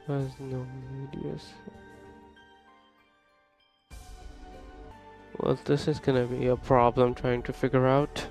Has no medias. Well, this is gonna be a problem trying to figure out.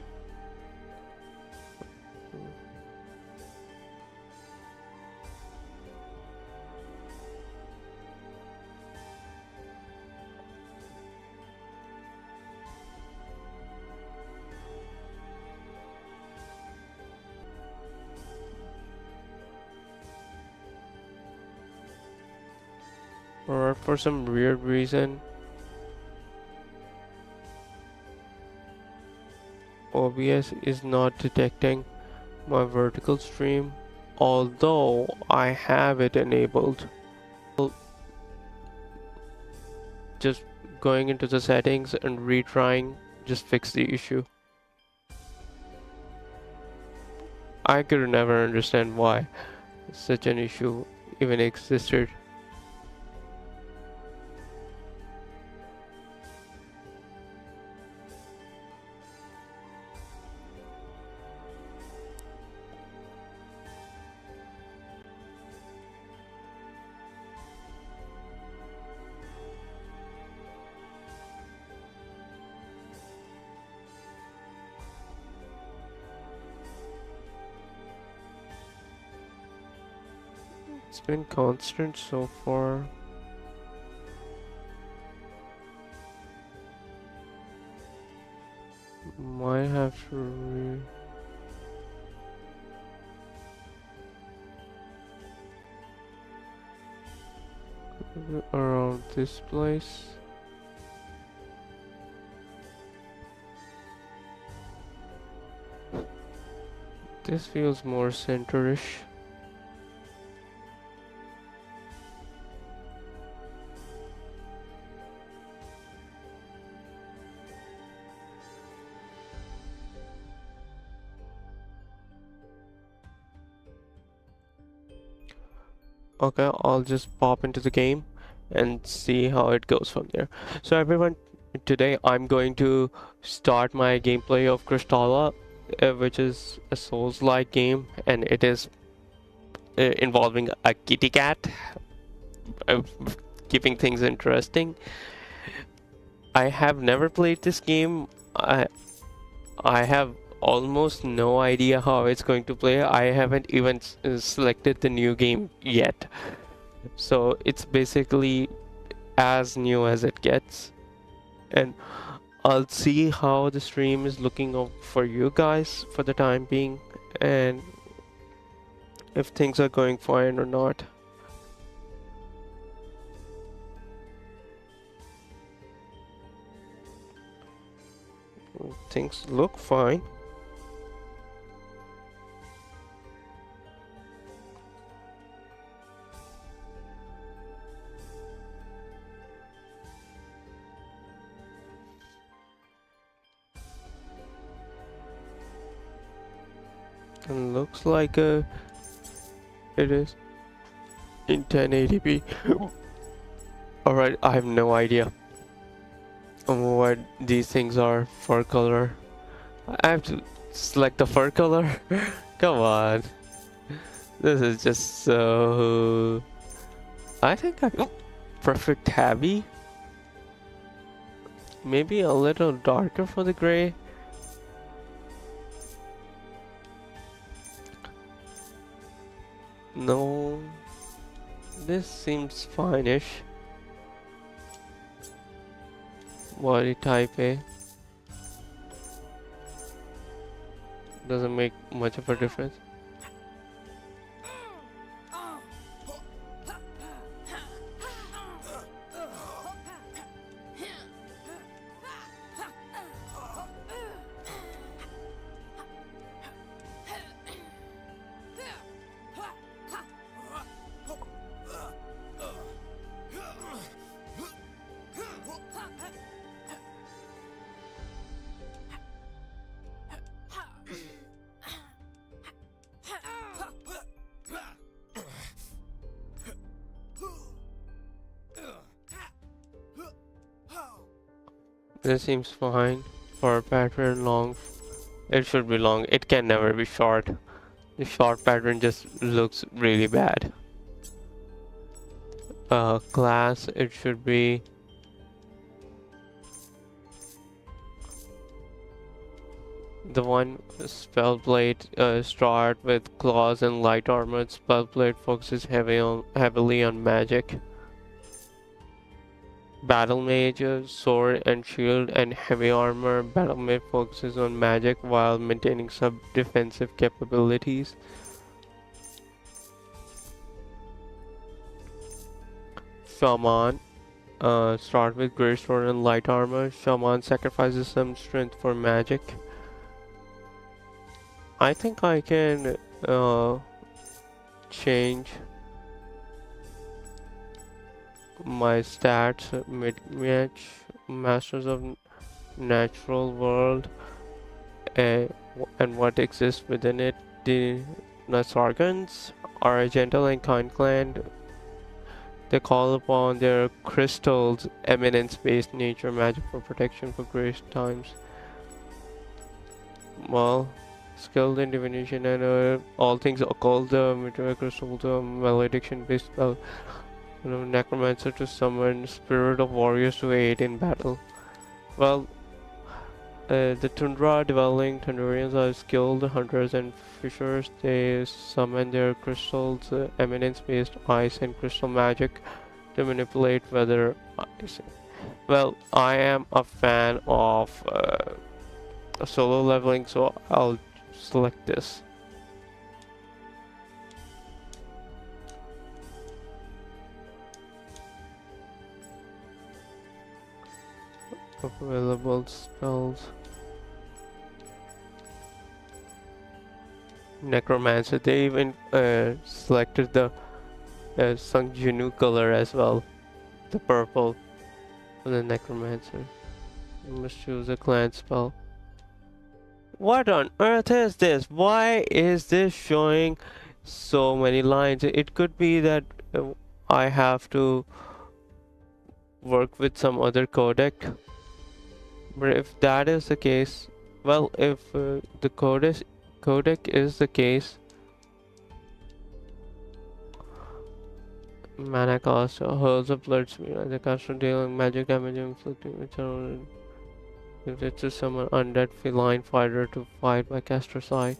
Or for some weird reason, OBS is not detecting my vertical stream, although I have it enabled. Just going into the settings and retrying just fix the issue. I could never understand why such an issue even existed. It's been constant so far. Might have to around this place. This feels more center-ish. Okay, I'll just pop into the game and see how it goes from there. So everyone, today I'm going to start my gameplay of Kristala, which is a Souls-like game, and it is involving a kitty cat, uh, keeping things interesting. I have never played this game. I have almost no idea how it's going to play. I haven't even selected the new game yet. So it's basically as new as it gets. And I'll see how the stream is looking for you guys for the time being, and if things are going fine or not. Things look fine. And looks like it is in 1080p. Alright, I have no idea what these things are. Fur color. I have to select the fur color? Come on. This is just so... I think I... Perfect tabby? Maybe a little darker for the gray. No, this seems fine-ish. Body type A. Doesn't make much of a difference. This seems fine for a pattern long. It should be long. It can never be short. The short pattern just looks really bad. Class, it should be the one Spellblade. Start with claws and light armored. Spellblade focuses heavily on magic. Battle Mage, sword and shield and heavy armor. Battle Mage focuses on magic while maintaining some defensive capabilities. Shaman, start with great sword and light armor. Shaman sacrifices some strength for magic. I think I can change my stats mid-match. Masters of Natural World, uh, and what exists within it. The Nasargans are a gentle and kind clan. They call upon their crystals, eminence-based nature magic for protection for great times. Well, skilled in divination and all things occult, meteor crystal, the malediction-based spell. Necromancer to summon spirit of warriors to aid in battle. Well, the tundra dwelling Tundurians are skilled hunters and fishers. They summon their crystals, eminence based ice and crystal magic to manipulate weather. Well, I am a fan of solo leveling, so I'll select this. Available spells. Necromancer. They even selected the Sung Jinu color as well. The purple for the Necromancer. You must choose a clan spell. What on earth is this? Why is this showing so many lines? It could be that I have to work with some other codec. But if that is the case, well, if the codec is the case, mana cost, hurls of blood smear, the caster dealing magic damage inflicting which are if it's to summon undead feline fighter to fight by caster side.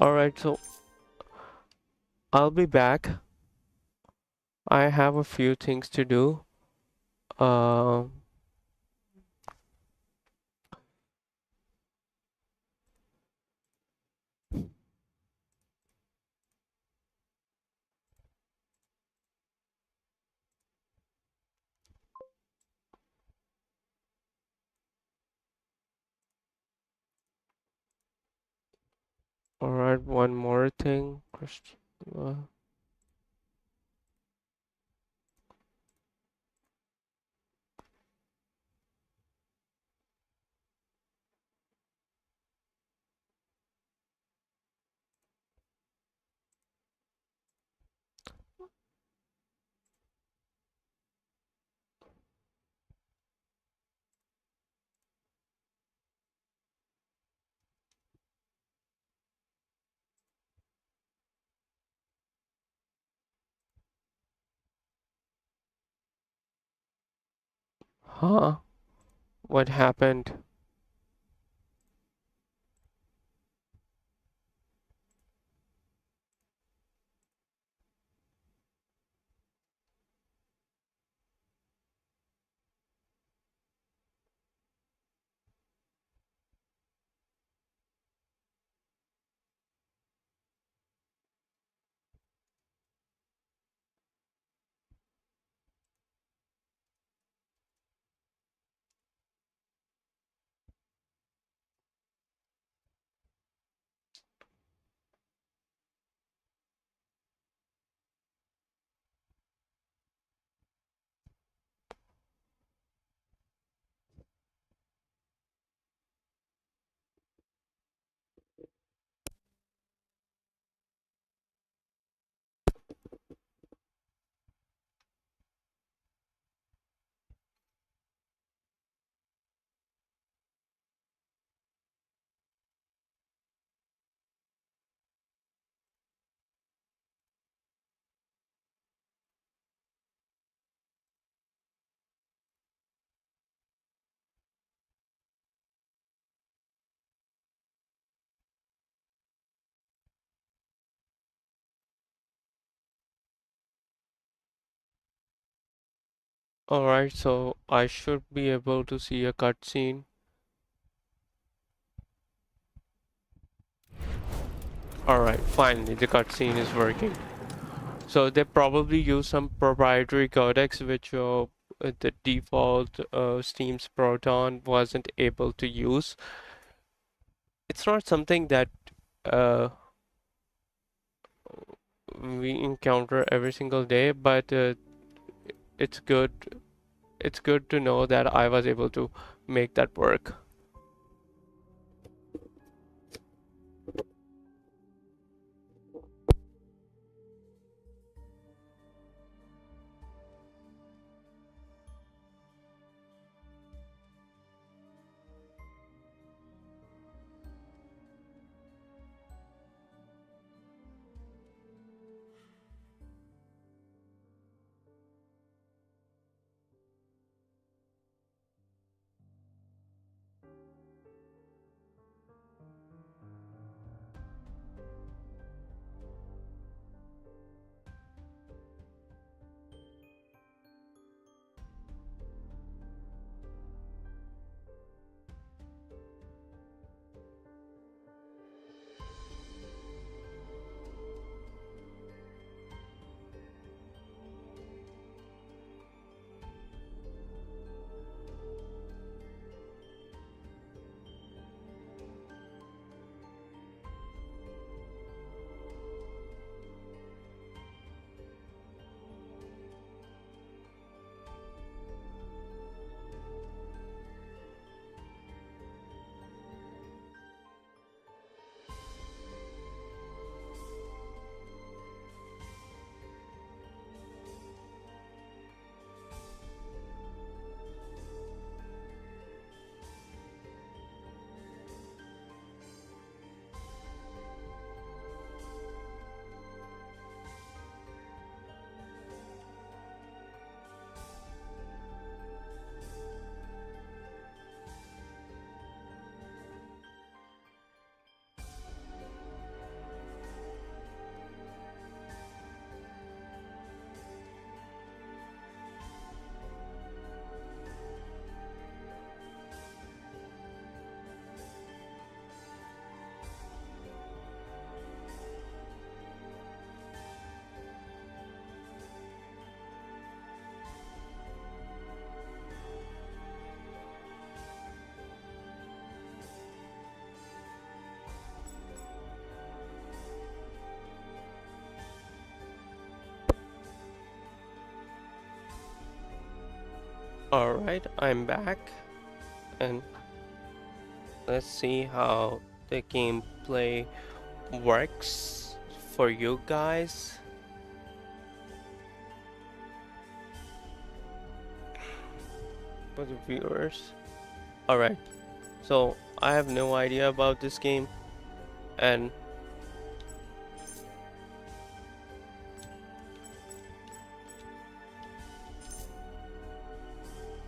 Alright, so I'll be back. I have a few things to do. Um Alright, one more thing. Kristala. Huh? What happened? Alright, so I should be able to see a cutscene. Alright, finally the cutscene is working. So they probably use some proprietary codecs which the default Steam's Proton wasn't able to use. It's not something that uh, we encounter every single day, but it's good. It's good to know that I was able to make that work. Alright, I'm back, and let's see how the gameplay works for you guys. For the viewers. Alright, so I have no idea about this game, and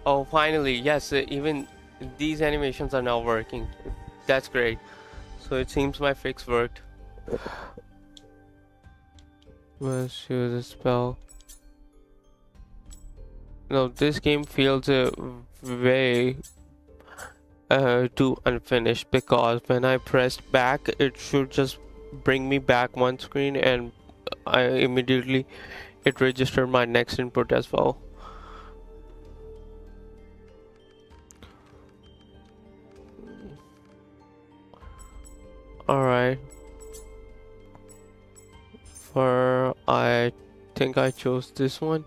oh, finally, yes, even these animations are now working. That's great. So it seems my fix worked. Let's use a spell. No, this game feels way too unfinished, because when I pressed back, it should just bring me back one screen, and I immediately it registered my next input as well. Alright. I think I chose this one.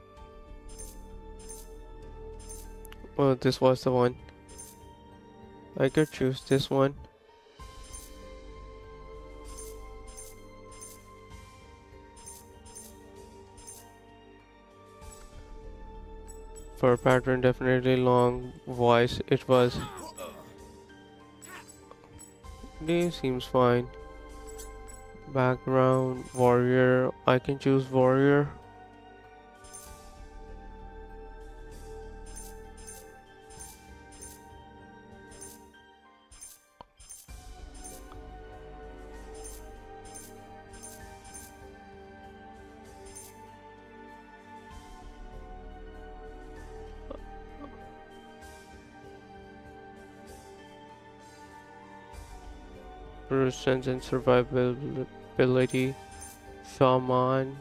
Oh, this was the one. I could choose this one. For pattern, definitely long voice. It was. This seems fine. Background, warrior. I can choose warrior. resistance and survivability. Shaman.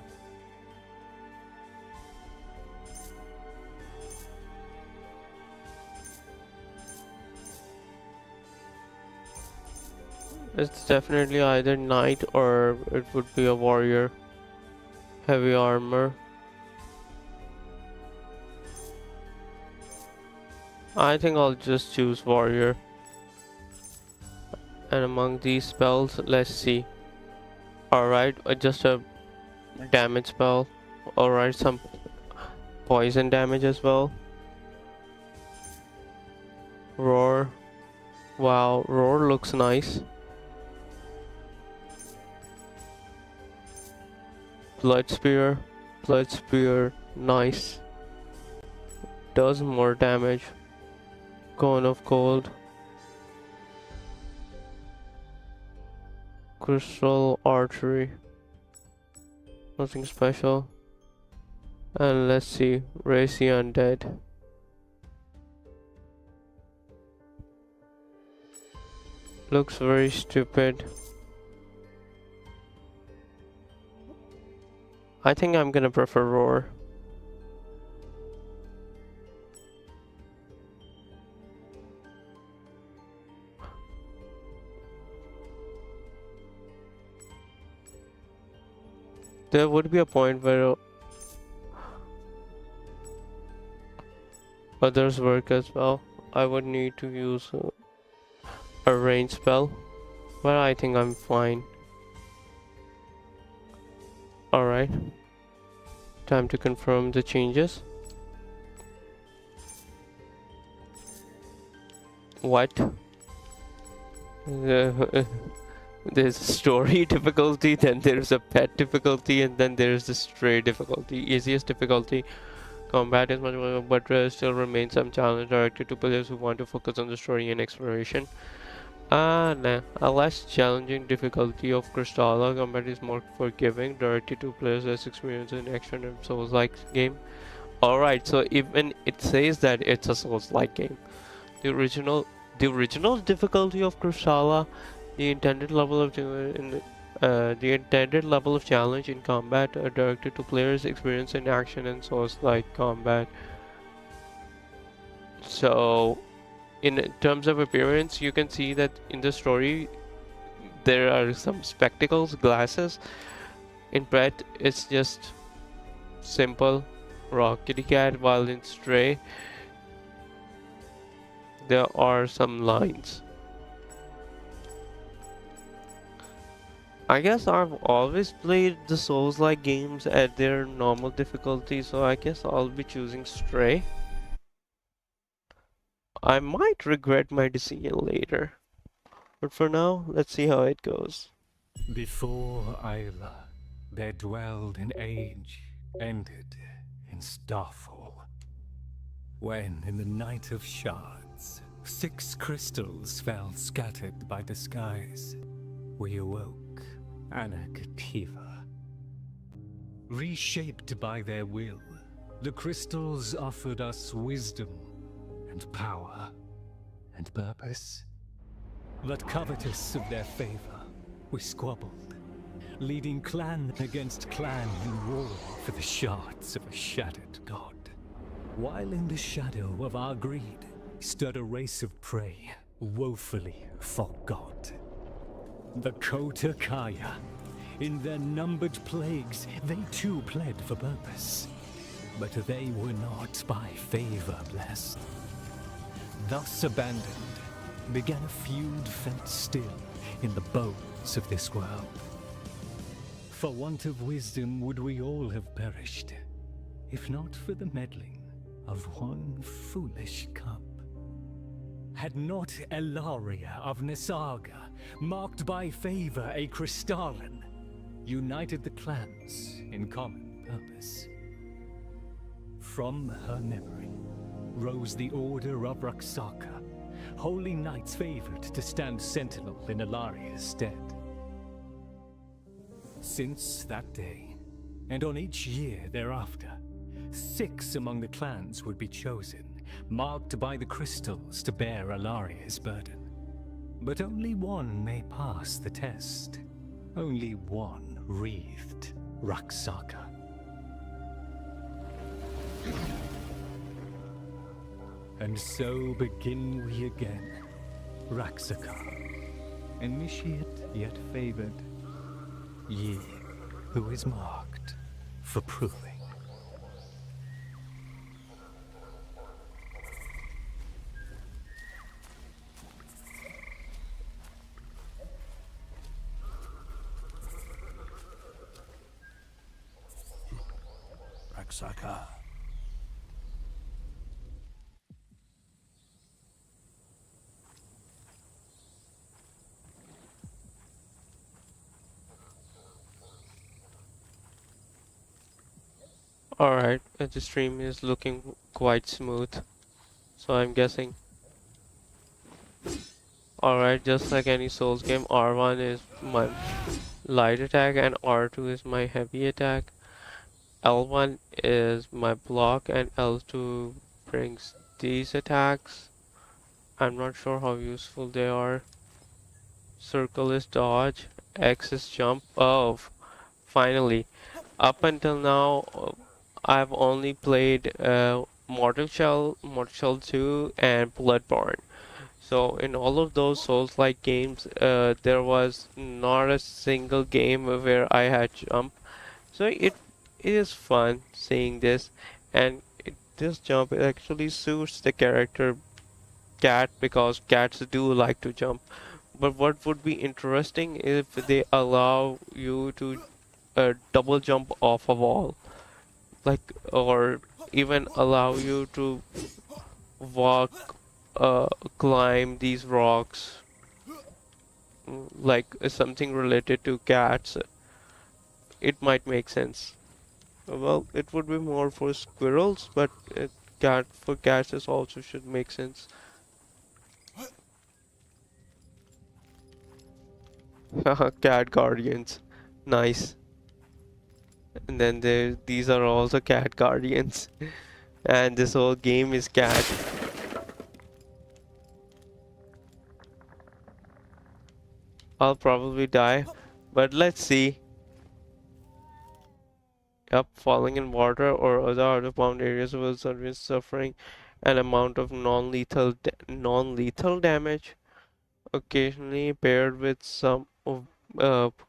It's definitely either knight or it would be a warrior. Heavy armor. I think I'll just choose warrior. And among these spells, let's see. Alright, just a damage spell. Alright, some poison damage as well. Roar. Wow, roar looks nice. Blood spear. Blood spear, nice. Does more damage. Cone of cold. Crystal archery. Nothing special. And let's see. Raise the undead. Looks very stupid. I think I'm gonna prefer roar. There would be a point where others work as well. I would need to use a range spell, but I think I'm fine. Alright. Time to confirm the changes. What? There's story difficulty, then there's a pet difficulty, and then there's the stray difficulty. Easiest difficulty. Combat is much more, but still remains some challenge directed to players who want to focus on the story and exploration. Nah. A less challenging difficulty of Kristala. Combat is more forgiving, directed to players less experienced in action and Souls-like game. Alright, so even it says that it's a Souls-like game. The original difficulty of Kristala, the intended level of challenge in combat are directed to players experienced in action and Souls-like combat. So, in terms of appearance, you can see that in the story there are some spectacles, glasses. In Pret, it's just simple raw kitty cat, while in Stray there are some lines. I guess I've always played the Souls-like games at their normal difficulty, so I guess I'll be choosing Stray. I might regret my decision later, but for now, let's see how it goes. Before Isla, there dwelled an age ended in Starfall. When, in the night of shards, 6 crystals fell scattered by the skies, we awoke Anakativa. Reshaped by their will, the crystals offered us wisdom and power and purpose. But covetous of their favor, we squabbled, leading clan against clan in war for the shards of a shattered god. While in the shadow of our greed stood a race of prey, woefully forgot. The Kota Kaya. In their numbered plagues, they too pled for purpose. But they were not by favor blessed. Thus abandoned, began a feud felt still in the bones of this world. For want of wisdom would we all have perished, if not for the meddling of one foolish cub. Had not Elaria of Nisaga, marked by favor a Kristalan, united the clans in common purpose. From her memory rose the Order of Raksaka, holy knights favored to stand sentinel in Elaria's stead. Since that day, and on each year thereafter, 6 among the clans would be chosen, marked by the crystals to bear Elaria's burden. But only one may pass the test. Only one wreathed Raksaka. And so begin we again. Raksaka, initiate yet favored, ye who is marked for proving. Raksaka. Alright, the stream is looking quite smooth. So I'm guessing. Alright, just like any Souls game, R1 is my light attack and R2 is my heavy attack. L1 is my block and L2 brings these attacks. I'm not sure how useful they are. Circle is dodge, X is jump. Oh, finally. Up until now, I've only played Mortal Shell 2 and Bloodborne. So in all of those Souls-like games, there was not a single game where I had jump. So it is fun seeing this, and this jump actually suits the character cat because cats do like to jump. But what would be interesting if they allow you to double jump off a wall, like, or even allow you to walk, climb these rocks, like something related to cats. It might make sense. Well, it would be more for squirrels, but cat for cats is also should make sense. Cat guardians, nice. And then these are also cat guardians, and this whole game is cat. I'll probably die, but let's see. Yep, falling in water or other out-of-bound areas will result suffering an amount of non-lethal damage, occasionally paired with some of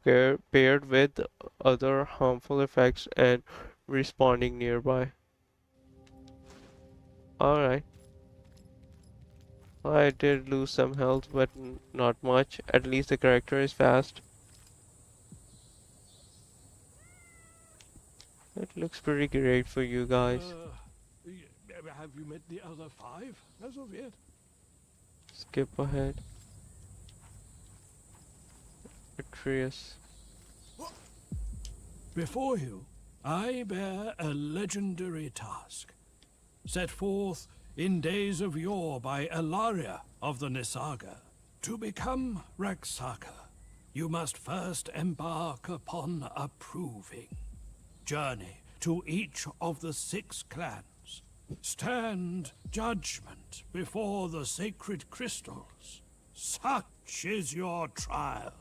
paired with other harmful effects and responding nearby. Alright, I did lose some health, but not much. At least the character is fast. It looks pretty great for you guys. Have you met the other five as of yet? Skip ahead. Atreus. Before you, I bear a legendary task, set forth in days of yore by Elaria of the Nisaga. To become Raksaka, you must first embark upon a proving journey to each of the 6 clans. Stand judgment before the sacred crystals. Such is your trial.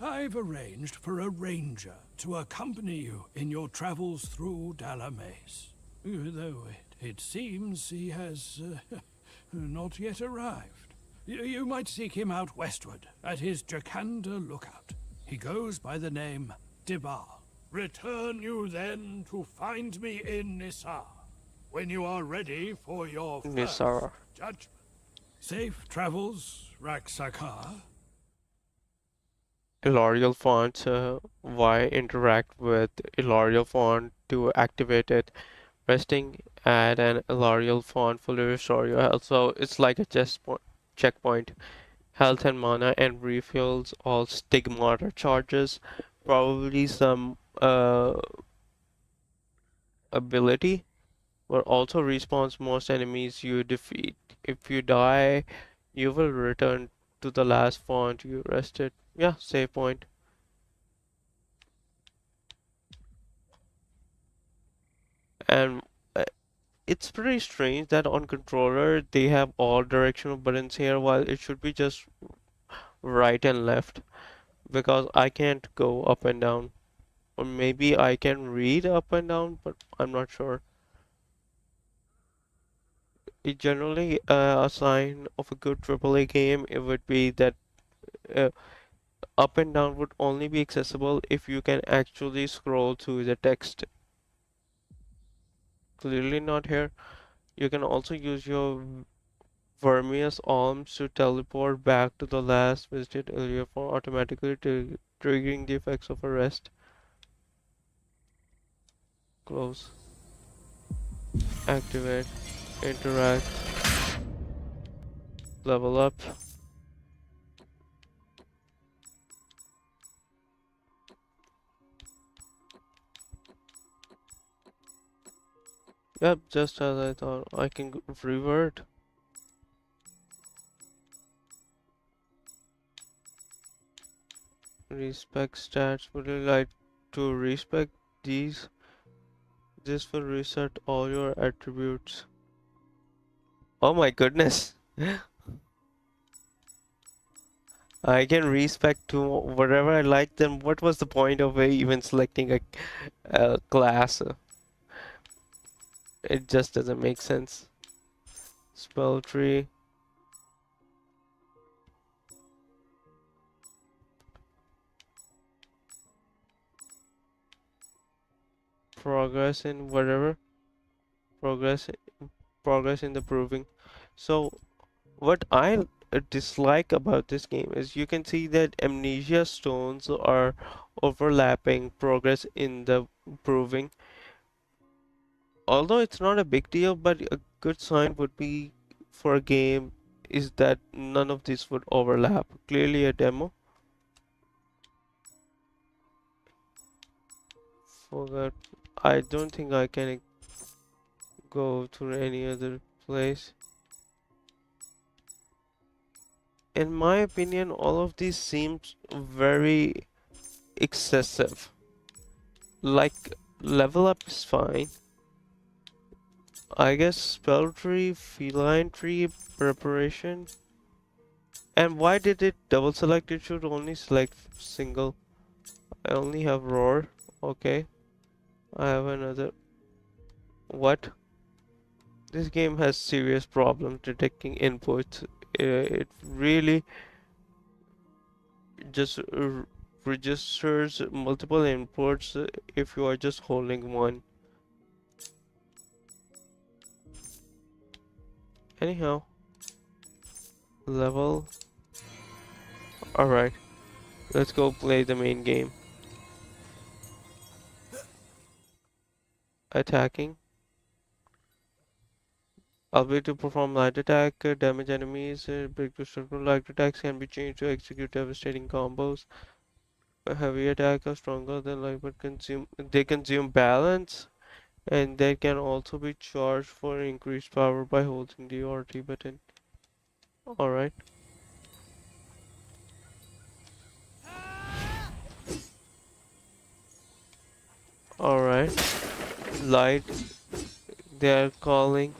I've arranged for a ranger to accompany you in your travels through Dalamace, though it seems he has not yet arrived. You might seek him out westward at his Jakanda lookout. He goes by the name Dibar. Return you then to find me in Nisar, when you are ready for your first Nisara. judgment. Safe travels, Raksaka. Ilarial font. Y interact with Ilarial font to activate it. Resting at an Ilarial font fully restore your health. So it's like a checkpoint. Health and mana and refills all stigmata charges. Probably some ability, but also respawns most enemies you defeat. If you die, you will return to the last font you rested. Yeah, save point. And it's pretty strange that on controller they have all directional buttons here while it should be just right and left because I can't go up and down. Or maybe I can read up and down, but I'm not sure. It generally, a sign of a good AAA game, it would be that uh, up and down would only be accessible if you can actually scroll through the text. Clearly not here. You can also use your Vermius alms to teleport back to the last visited area for automatically triggering the effects of a rest. Close. Activate. Interact. Level up. Yep, just as I thought. I can revert. Respect stats. Would you like to respect these? This will reset all your attributes. Oh my goodness. I can respect to whatever I like, then what was the point of even selecting a class? It just doesn't make sense. Spell tree. Progress in whatever. Progress progress in the proving. So what I dislike about this game is you can see that amnesia stones are overlapping progress in the proving. Although it's not a big deal, but a good sign would be for a game is that none of these would overlap. Clearly a demo. Forgot. I don't think I can go to any other place. In my opinion, all of these seems very excessive. Like, level up is fine. I guess spell tree, feline tree, preparation. And why did it double select? It should only select single. I only have roar. Okay. I have another. What? This game has serious problems detecting inputs. It really just registers multiple inputs if you are just holding one. Anyhow, level. Alright, let's go play the main game. Attacking. Ability to perform light attack, damage enemies, break to structural light attacks can be changed to execute devastating combos. A heavy attack are stronger than light but they consume balance. And they can also be charged for increased power by holding the RT button. Alright. Alright. Light. They are calling.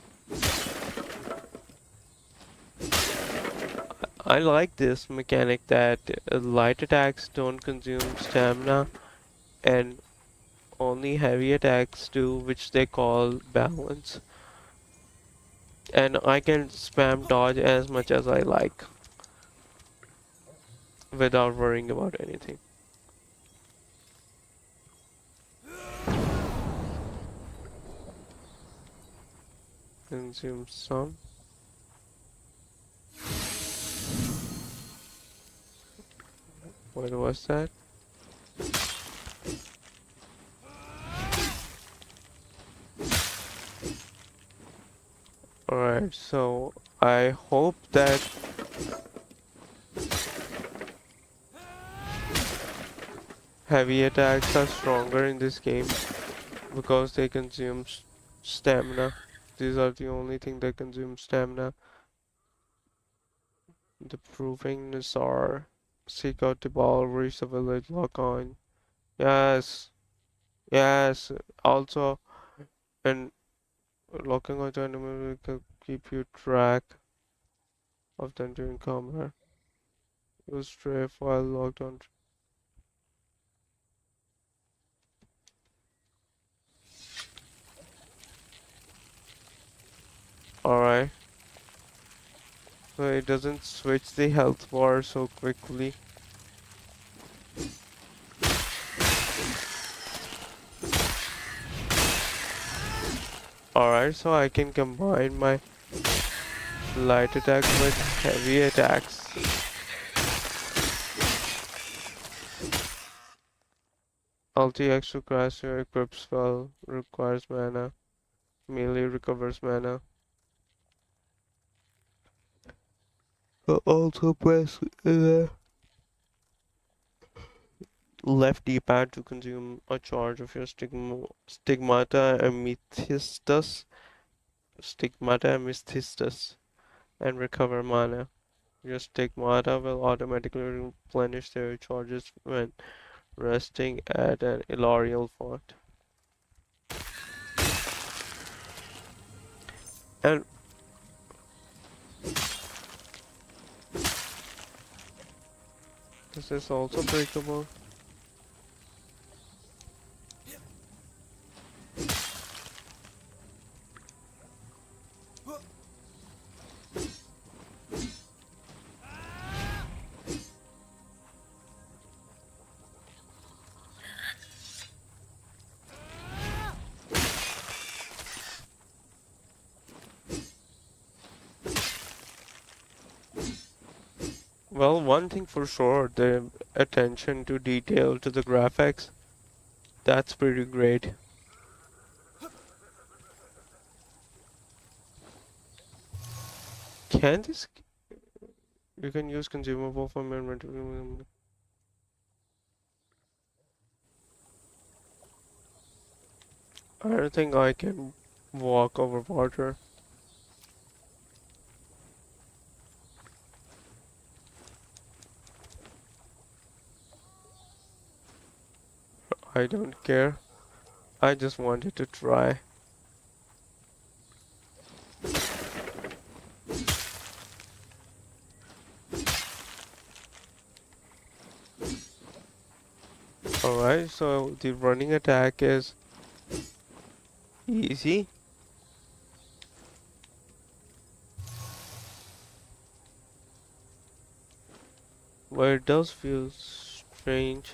I like this mechanic that light attacks don't consume stamina and only heavy attacks do, which they call balance. And I can spam dodge as much as I like without worrying about anything. Consume some. What was that? Alright, so I hope that heavy attacks are stronger in this game because they consume stamina. These are the only thing that consume stamina. The provingness are seek out the ball, reach the village, lock on. Yes, yes. Also, and locking onto enemy will keep you track of them during combat. Use tray file logged on. Alright. So it doesn't switch the health bar so quickly. Alright, so I can combine my light attack with heavy attacks. Ulti X to cast your equip spell requires mana. Melee recovers mana. Also press left D-pad to consume a charge of your stigmata amethystus and recover mana. Your stigmata will automatically replenish their charges when resting at an Ilarial font. And this is also breakable. Well, one thing for sure, the attention to detail to the graphics, that's pretty great. Can this... You can use consumable from your inventory. I don't think I can walk over water. I don't care. I just wanted to try. Alright, so the running attack is easy. But it does feel strange.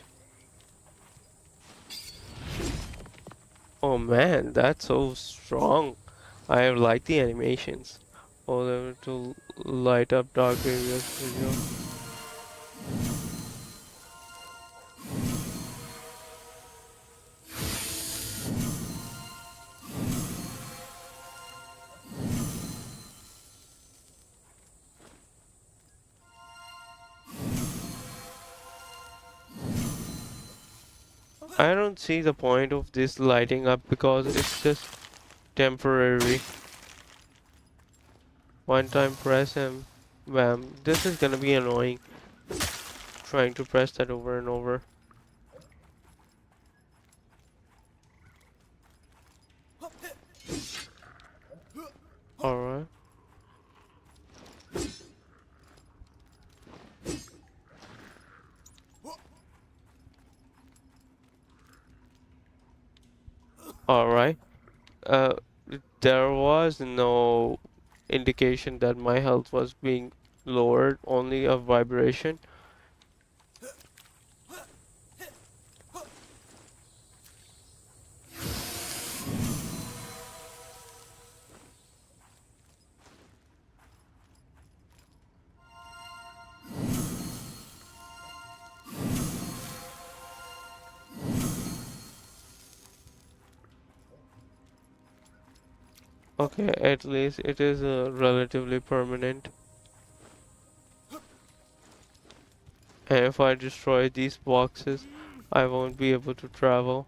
Oh man, that's so strong. I like the animations. Oh, they were to light up dark areas for you. I don't see the point of this lighting up because it's just temporary. One time press and bam. This is gonna be annoying. Trying to press that over and over. Alright. Alright. Uh, there was no indication that my health was being lowered, only a vibration. Okay, at least it is relatively permanent. And if I destroy these boxes, I won't be able to travel.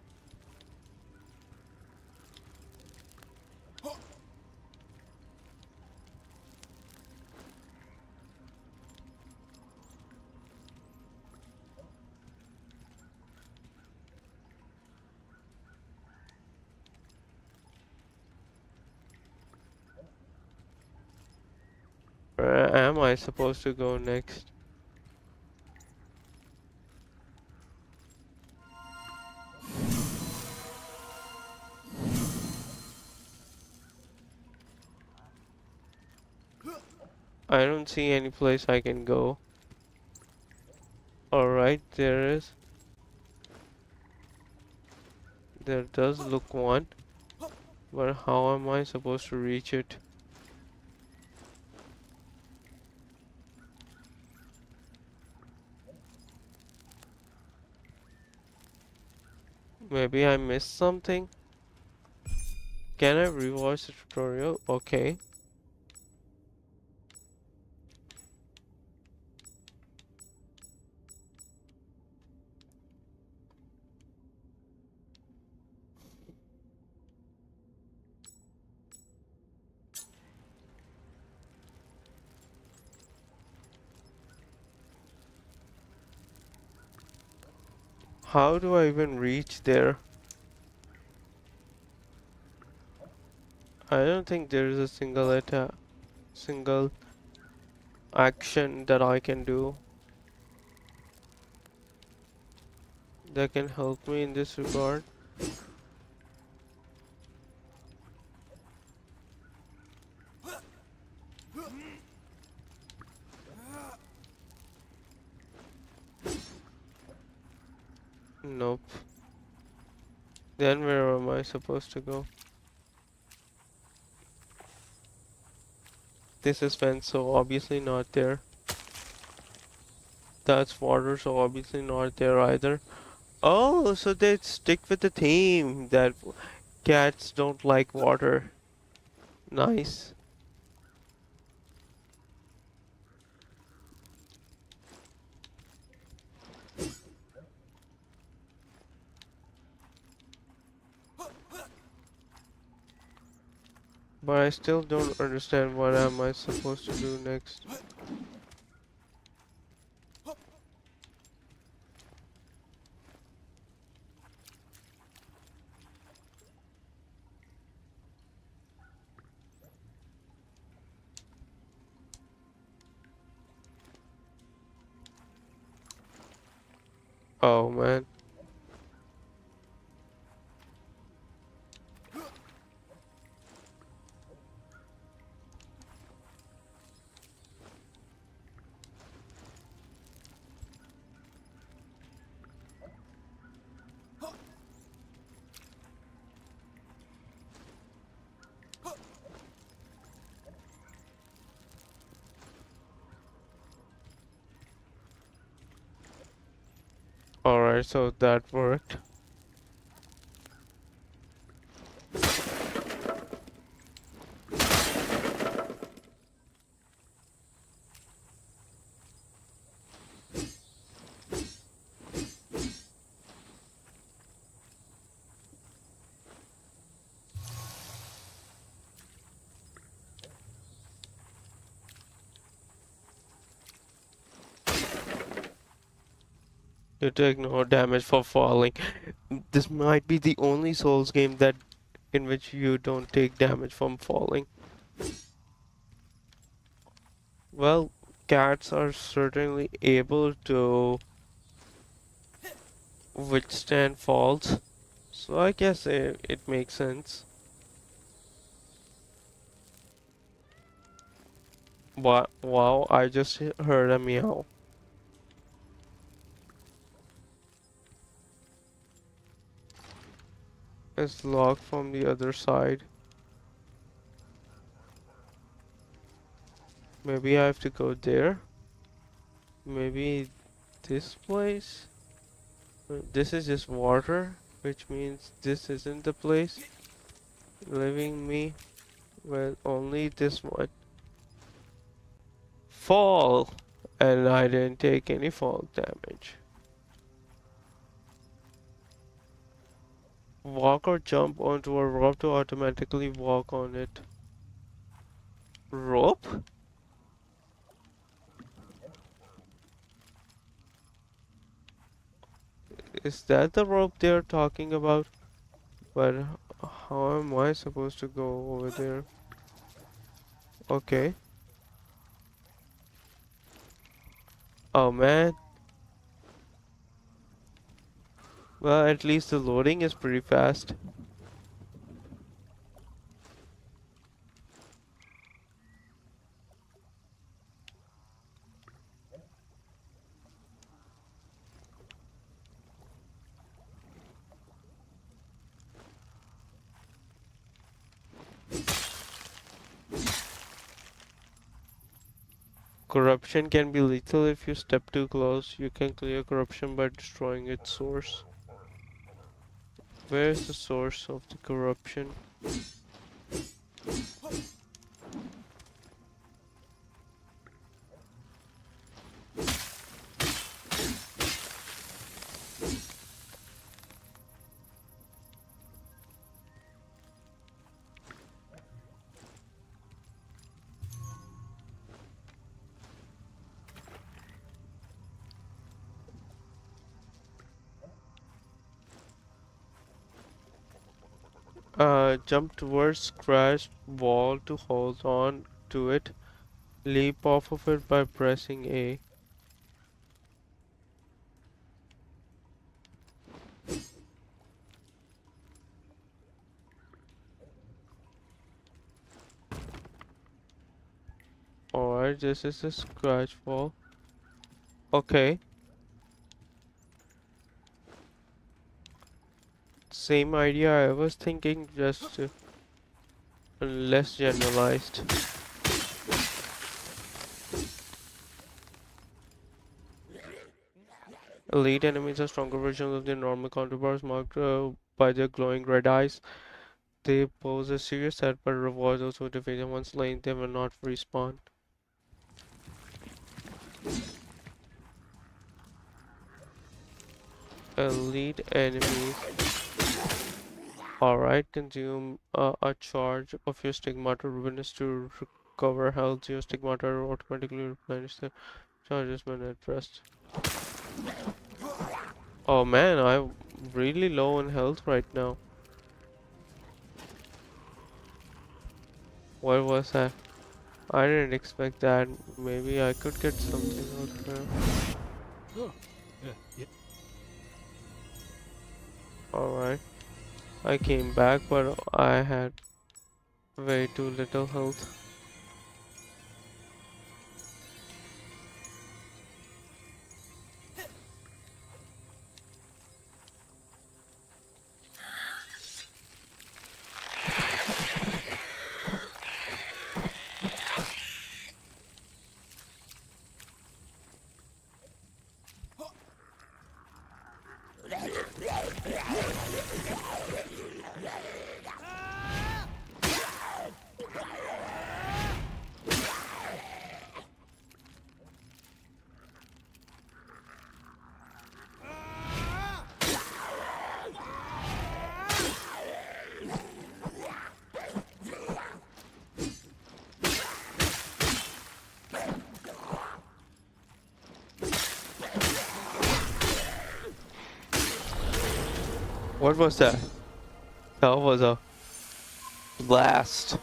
Where am I supposed to go next? I don't see any place I can go. Alright, there is. There does look one. But how am I supposed to reach it? Maybe I missed something? Can I rewatch the tutorial? Okay. How do I even reach there? I don't think there is a single action that I can do that can help me in this regard. Nope. Then where am I supposed to go? This is fence, so obviously not there. That's water, so obviously not there either. Oh, so they stick with the theme that cats don't like water. Nice. But I still don't understand what am I supposed to do next. Oh man. Alright, so that worked. You take no damage for falling. This might be the only Souls game that in which you don't take damage from falling. Well, cats are certainly able to withstand falls, so I guess it makes sense. Wow, I just heard a meow. It's locked from the other side. Maybe I have to go there. Maybe this place. This is just water, which means this isn't the place. Leaving me with only this one. Fall! And I didn't take any fall damage. Walk or jump onto a rope to automatically walk on it. Rope? Is that the rope they're talking about? But how am I supposed to go over there? Okay. Oh man. Well, at least the loading is pretty fast. Corruption can be lethal if you step too close. You can clear corruption by destroying its source. Where is the source of the corruption? Jump towards crash wall to hold on to it. Leap off of it by pressing A. Alright, this is the scratch wall. Okay. Same idea I was thinking, just less generalized. Elite enemies are stronger versions of their normal counterparts marked by their glowing red eyes. They pose a serious threat but reward those who defeat them. Once slain, they will not respawn. Elite enemies. Alright, consume a charge of your stigmata ruinous to recover health. Your stigmata automatically replenish the charges when at rest. Oh man, I'm really low on health right now. What was that? I didn't expect that. Maybe I could get something out there. Oh, yeah. Alright. I came back, but I had way too little health. What was that? That was a blast.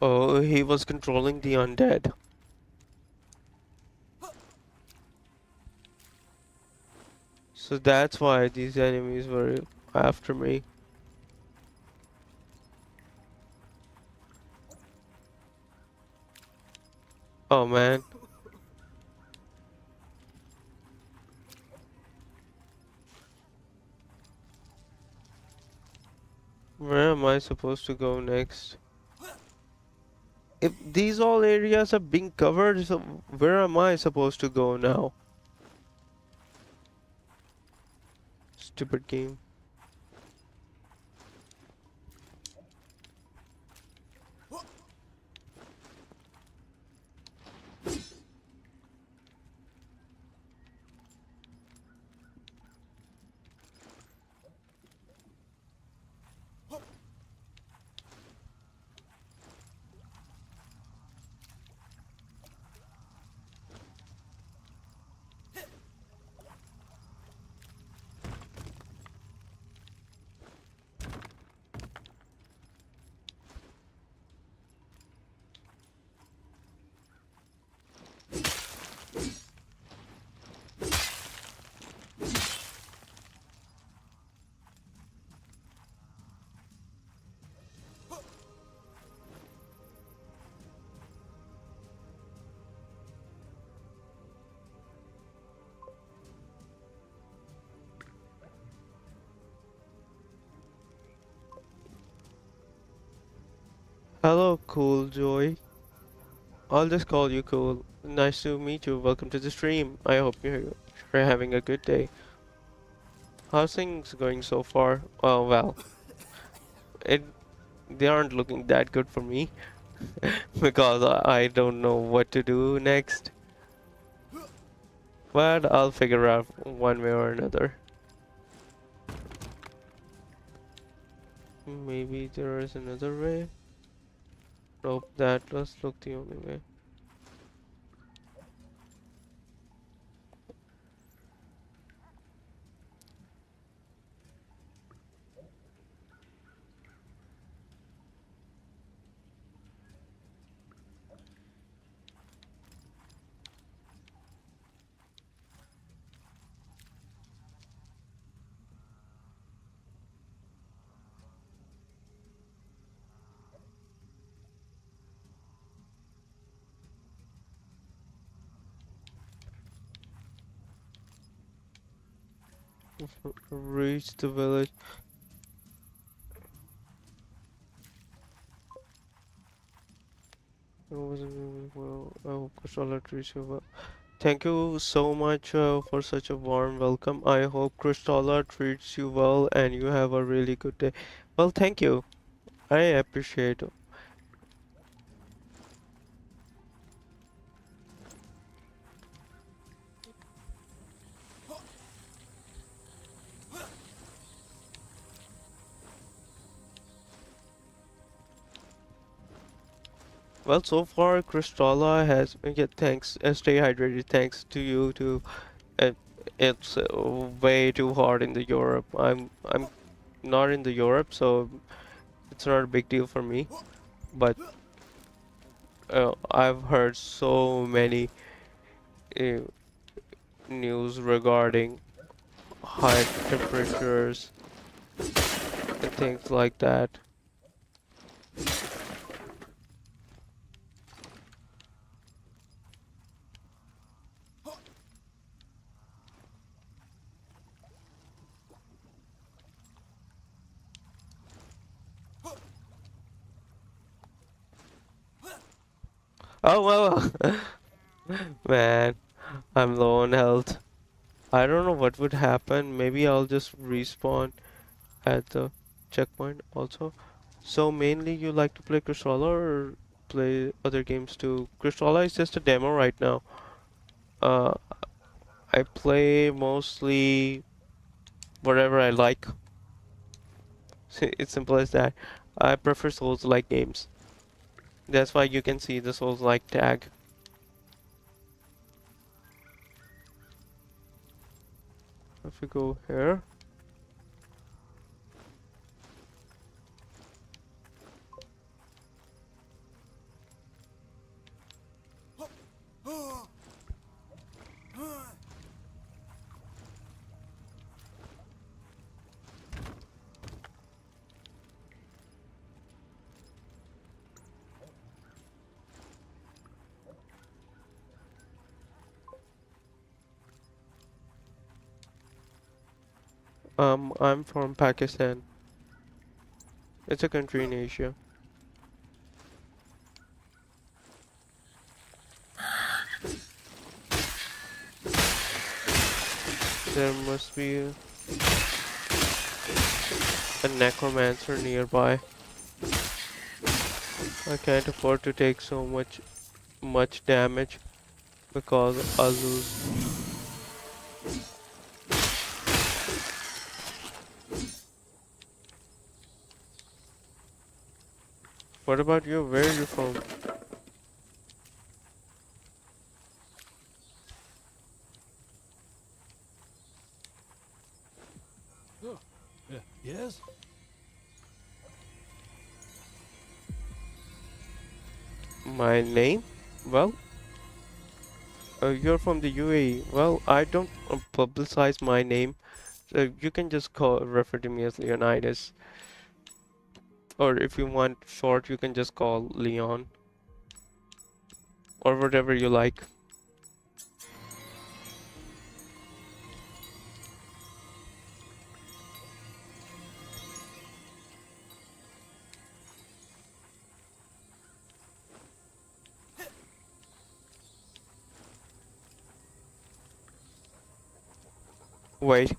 Oh, he was controlling the undead. So that's why these enemies were after me. Oh man. Where am I supposed to go next? If these all areas are being covered, so where am I supposed to go now? Stupid game. Hello, Cool Joy. I'll just call you Cool. Nice to meet you. Welcome to the stream. I hope you're having a good day. How's things going so far? Oh, well, it they aren't looking that good for me because I don't know what to do next. But I'll figure out one way or another. Maybe there is another way. Nope, that does look the only way. Reach the village. It wasn't really well. I hope Kristala treats you well. Thank you so much for such a warm welcome. I hope Kristala treats you well and you have a really good day. Well, thank you. I appreciate it. Well, so far, Kristala has. Yeah, thanks. Stay hydrated. Thanks to you too. Uh, it's way too hot in the Europe. I'm not in the Europe, so it's not a big deal for me. But I've heard so many uh, news regarding high temperatures and things like that. Oh well, man, I'm low on health. I don't know what would happen. Maybe I'll just respawn at the checkpoint also. So mainly you like to play Kristala or play other games too? Kristala is just a demo right now. Uh, I play mostly whatever I like. It's simple as that. I prefer Souls-like games. That's why you can see the Souls-like tag. If we go here, I'm from Pakistan. It's a country in Asia. There must be a necromancer nearby. I can't afford to take so much damage because I'll lose. What about you? Where are you from? Oh, yes? My name? Well, you're from the UAE. Well, I don't publicize my name, so you can just refer to me as Leonidas. Or if you want short, you can just call Leon or whatever you like. Wait,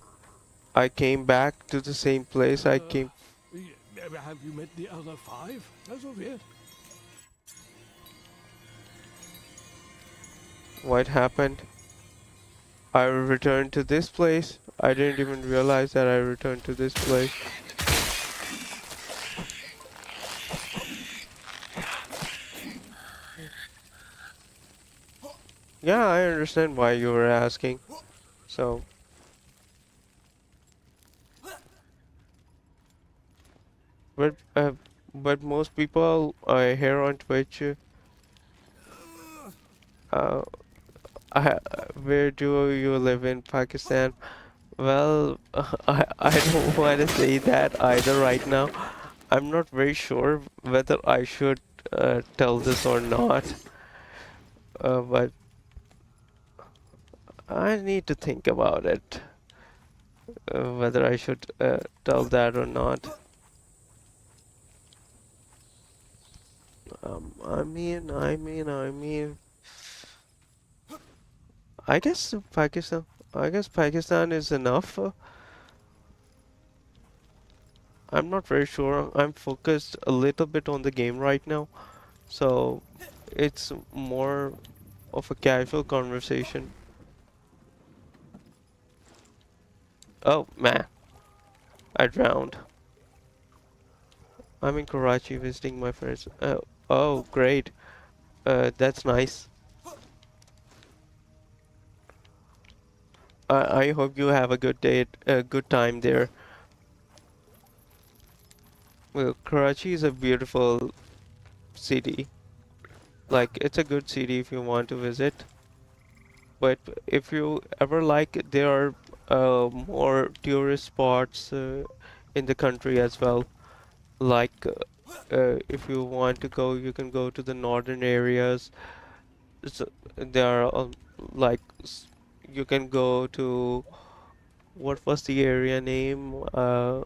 I came back to the same place I Uh, came. have you met the other five as of yet? What happened? I returned to this place. I didn't even realize that I returned to this place. Yeah, I understand why you were asking. So, but uh, but most people here on Twitch, uh, where do you live in Pakistan? Well, I don't want to say that either right now. I'm not very sure whether I should tell this or not, but I need to think about it, whether I should tell that or not. I mean, I guess Pakistan. I guess Pakistan is enough. I'm not very sure. I'm focused a little bit on the game right now, so it's more of a casual conversation. Oh man, I drowned. I'm in Karachi visiting my friends. Oh, great. That's nice. I hope you have a good day, a good time there. Well, Karachi is a beautiful city. Like, it's a good city if you want to visit. But if you ever like, there are more tourist spots in the country as well. Like, if you want to go, you can go to the northern areas. So there are like you can go to what was the area name? Uh,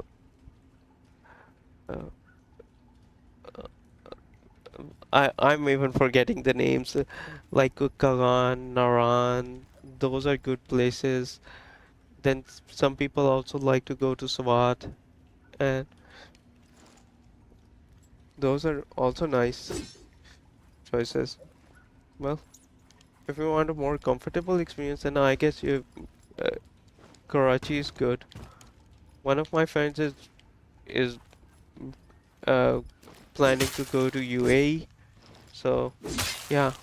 I'm even forgetting the names. Like Kagan, Naran. Those are good places. Then some people also like to go to Swat, and those are also nice choices. Well, if you want a more comfortable experience, then I guess uh, Karachi is good. One of my friends is uh, planning to go to UAE. So, yeah.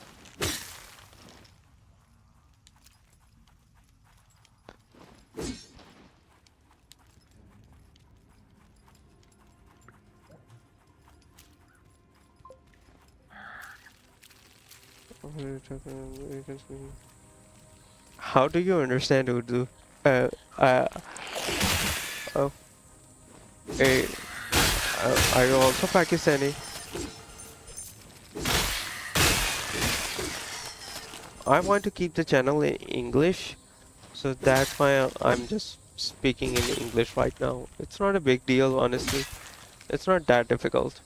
How do you understand Urdu? Uh, uh, oh, eh, are you also Pakistani? I want to keep the channel in English, so that's why I'm just speaking in English right now. It's not a big deal, honestly. It's not that difficult.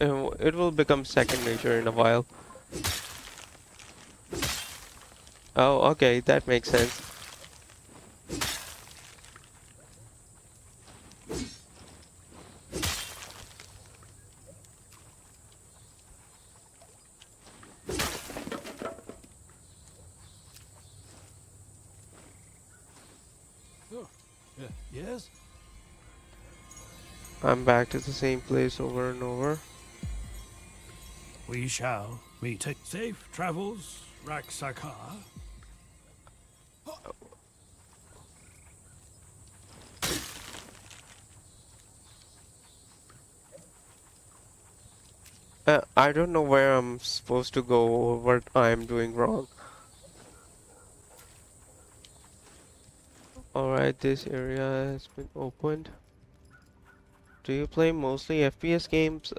It will become second nature in a while. Oh, okay, that makes sense. Oh, yes? I'm back to the same place over and over. We shall meet. Safe travels, Raksaka. I don't know where I'm supposed to go or what I'm doing wrong. Alright, this area has been opened. Do you play mostly FPS games?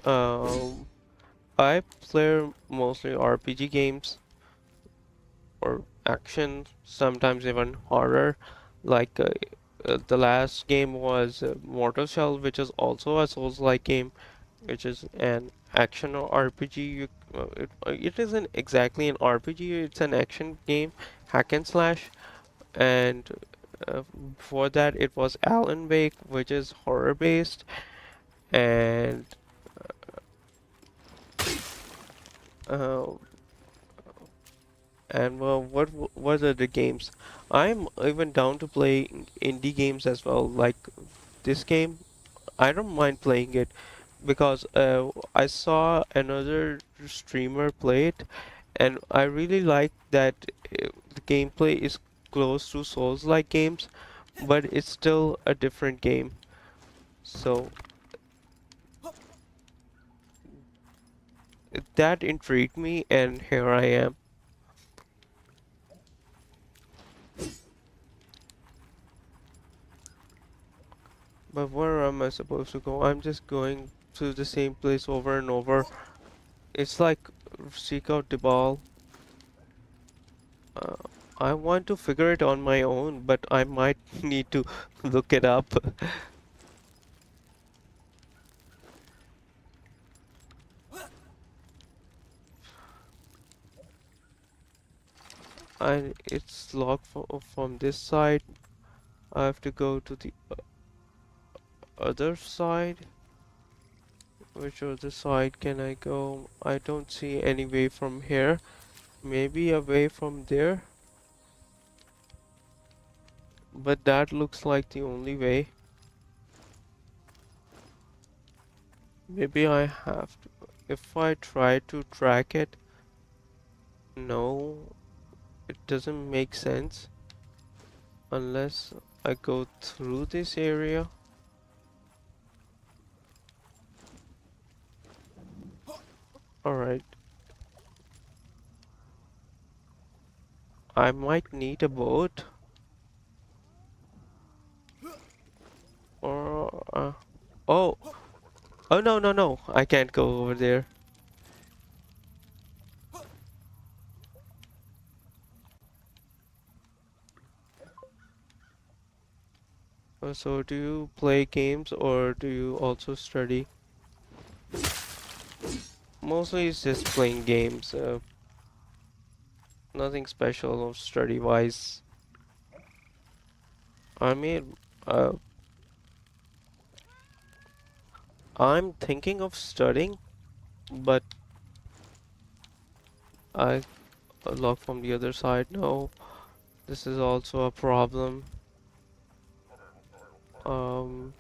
I play mostly RPG games or action, sometimes even horror. Like the last game was Mortal Shell, which is also a Souls-like game, which is an action or RPG. It isn't exactly an RPG, it's an action game, hack and slash, and Before that, it was Alan Wake, which is horror based, and uh, what are the games? I'm even down to play indie games as well, like this game. I don't mind playing it because I saw another streamer play it, and I really like that the gameplay is close to Souls-like games, but it's still a different game. So that intrigued me, and here I am. But where am I supposed to go? I'm just going to the same place over and over. It's like seek out the ball. Uh, I want to figure it on my own, but I might need to look it up. And it's locked from this side. I have to go to the other side. Which other side can I go? I don't see any way from here. Maybe a way from there. But that looks like the only way. Maybe I have to. If I try to track it, no, it doesn't make sense unless I go through this area. Alright, I might need a boat or oh, oh no no no, I can't go over there. So do you play games or do you also study? Mostly it's just playing games, nothing special or study wise. I mean, I'm thinking of studying, but I lock from the other side. No, this is also a problem. Um,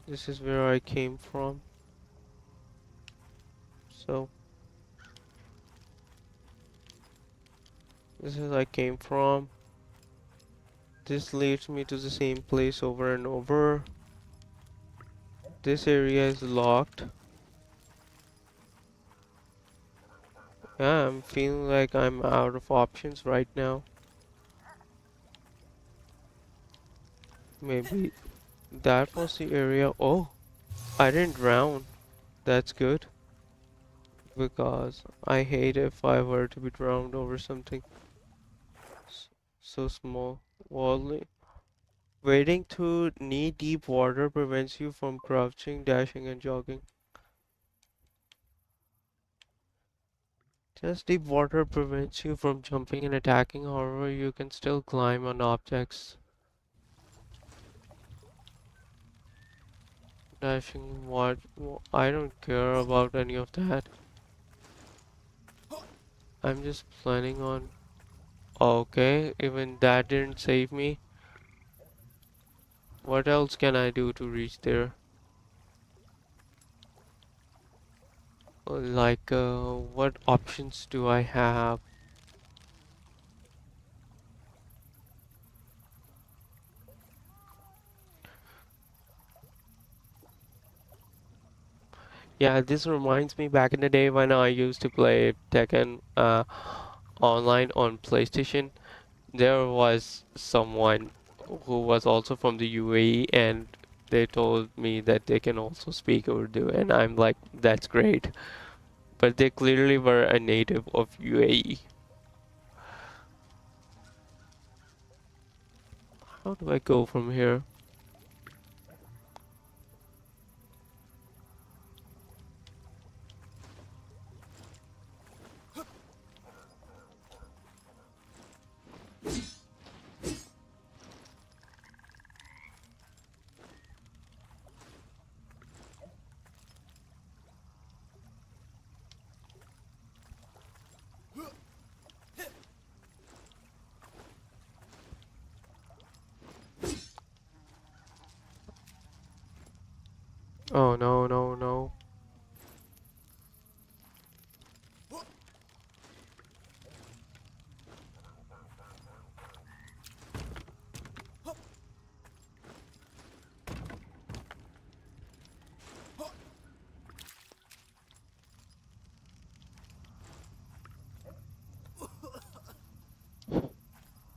this is where I came from. So this is I came from. This leads me to the same place over and over. This area is locked. Yeah, I'm feeling like I'm out of options right now. Maybe that was the area. Oh, I didn't drown. That's good. Because I hate if I were to be drowned over something so small. Wading through knee-deep water prevents you from crouching, dashing, and jogging. Just deep water prevents you from jumping and attacking, however, you can still climb on objects. Dashing, what? I don't care about any of that. I'm just planning on. Okay, even that didn't save me. What else can I do to reach there? Like, what options do I have? Yeah, this reminds me back in the day when I used to play Tekken online on PlayStation. There was someone who was also from the UAE, and they told me that they can also speak Urdu, and I'm like, that's great. But they clearly were a native of UAE. How do I go from here? Oh no, no, no.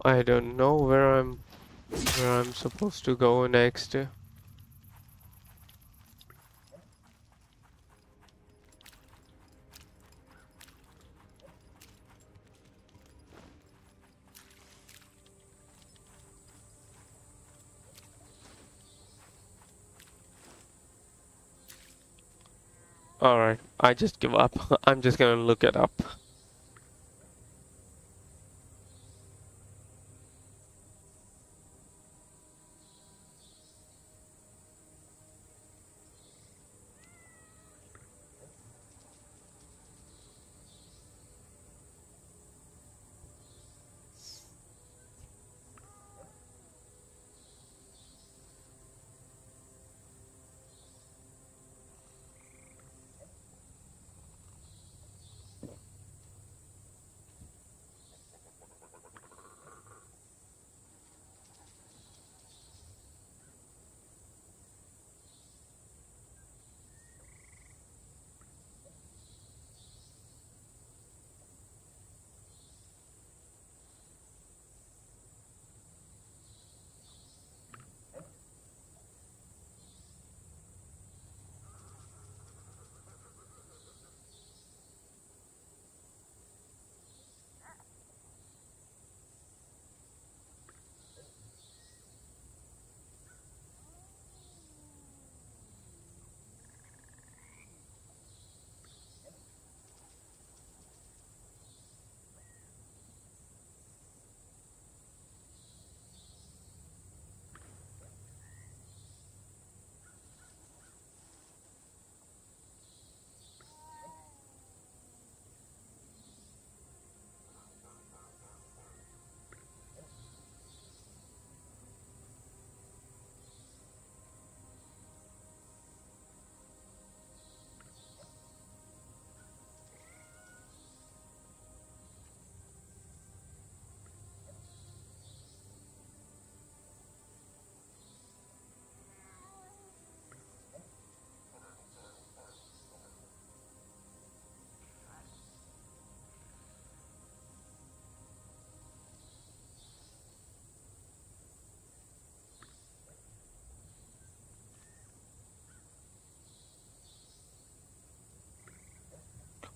I don't know where I'm supposed to go next. Alright, I just give up. I'm just gonna look it up.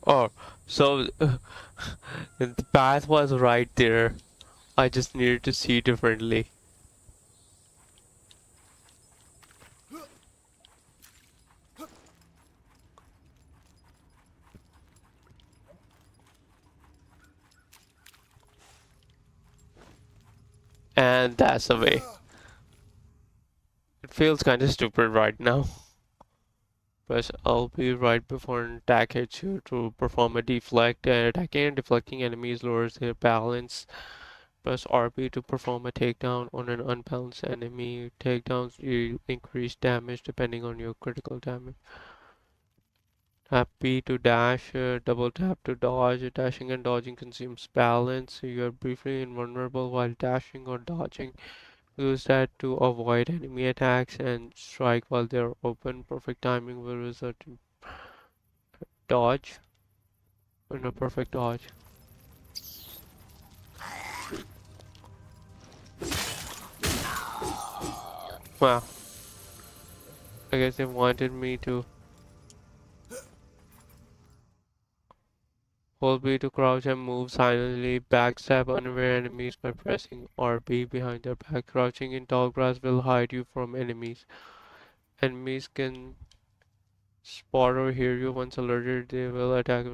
Oh, so the path was right there. I just needed to see differently. And that's the way. It feels kind of stupid right now. Press LB right before an attack hits you to perform a deflect. Attacking and deflecting enemies lowers their balance. Press RB to perform a takedown on an unbalanced enemy. Takedowns you increase damage depending on your critical damage. Tap B to dash, double tap to dodge. Dashing and dodging consumes balance. You are briefly invulnerable while dashing or dodging. Use that to avoid enemy attacks and strike while they are open. Perfect timing will result in dodge. In a perfect dodge. Wow. I guess they wanted me to hold B to crouch and move silently. Backstab unaware enemies by pressing RB behind their back. Crouching in tall grass will hide you from enemies. Enemies can spot or hear you. Once alerted, they will attack.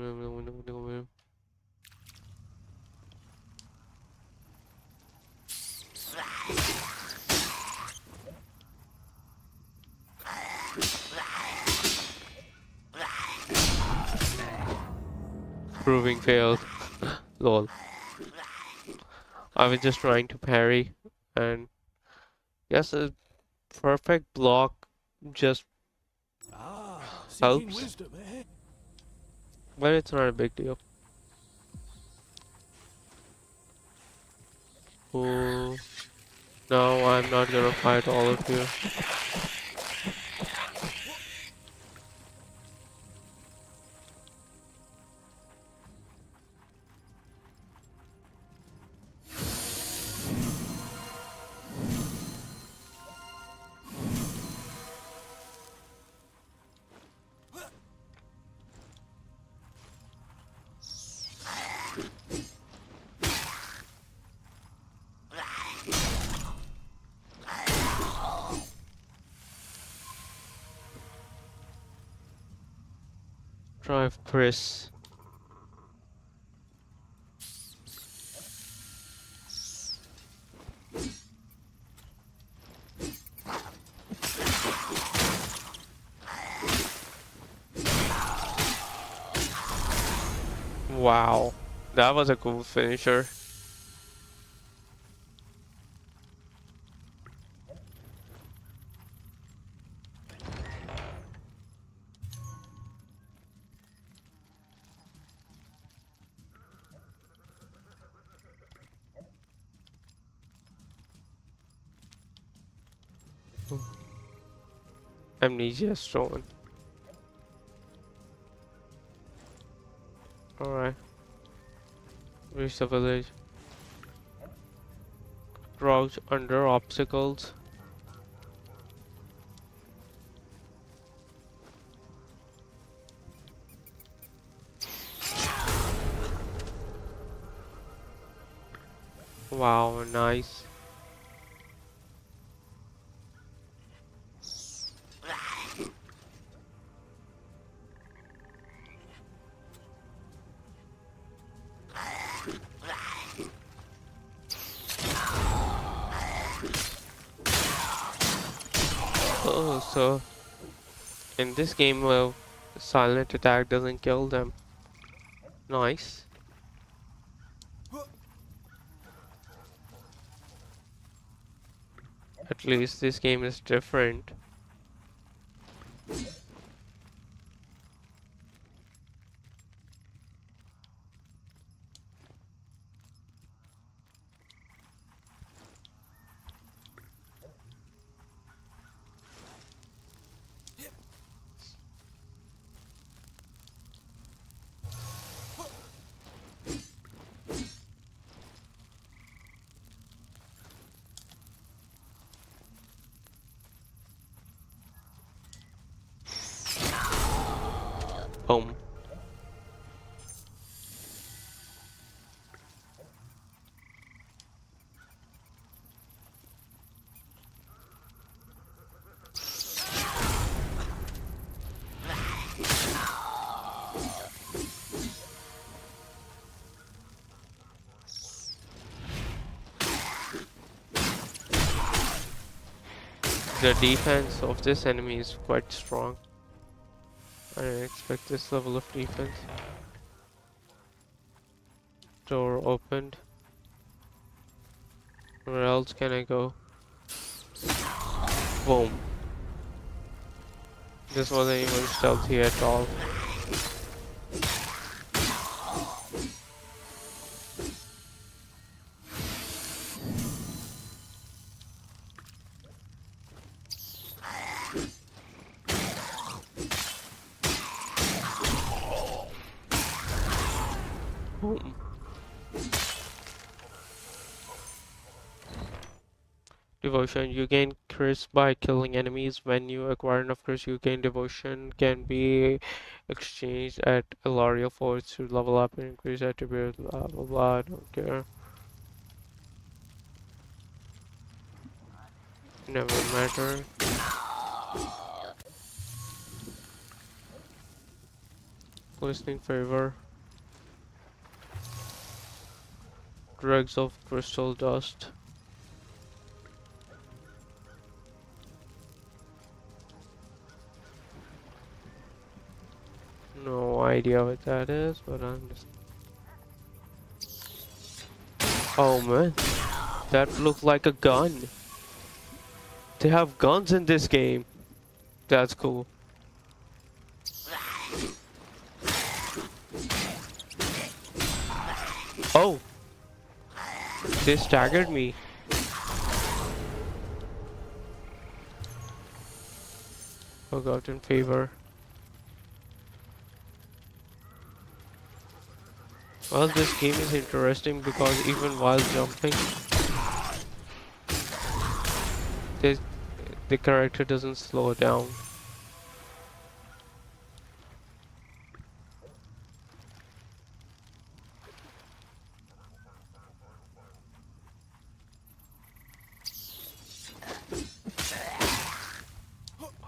Proving failed. Lol. I was just trying to parry, and yes, a perfect block just seeking helps, wisdom, eh? but it's not a big deal. Ooh, no, I'm not gonna fight all of you. Drive Chris. Wow, that was a cool finisher. Amnesia Stone. Alright, reach the village. Crouch under obstacles. Wow, nice. Oh, so in this game, silent attack doesn't kill them. Nice. At least this game is different. Boom. The defense of this enemy is quite strong. I didn't expect this level of defense. Door opened. Where else can I go? Boom. This wasn't even stealthy at all. Boom. Devotion. You gain Chris by killing enemies. When you acquire enough Chris, you gain devotion. Can be exchanged at Ilaria Forts to level up and increase attribute. Blah blah blah. I don't care. Never matter. Listening favor. Dregs of crystal dust. No idea what that is, but I'm just. Oh man, that looked like a gun. They have guns in this game. That's cool. Oh, they staggered me. Forgotten favor. Well, this game is interesting because even while jumping, this, the character doesn't slow down.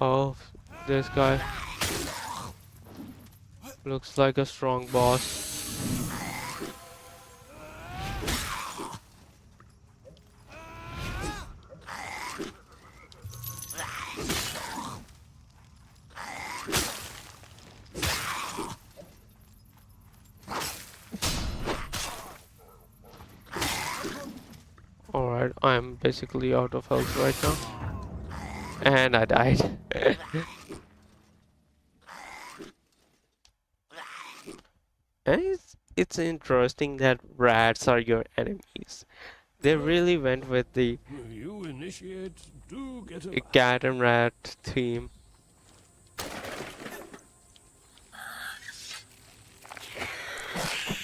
Oh, this guy looks like a strong boss. Alright, I'm basically out of health right now. And I died. And it's interesting that rats are your enemies. They really went with the You initiate, do get a cat and rat theme.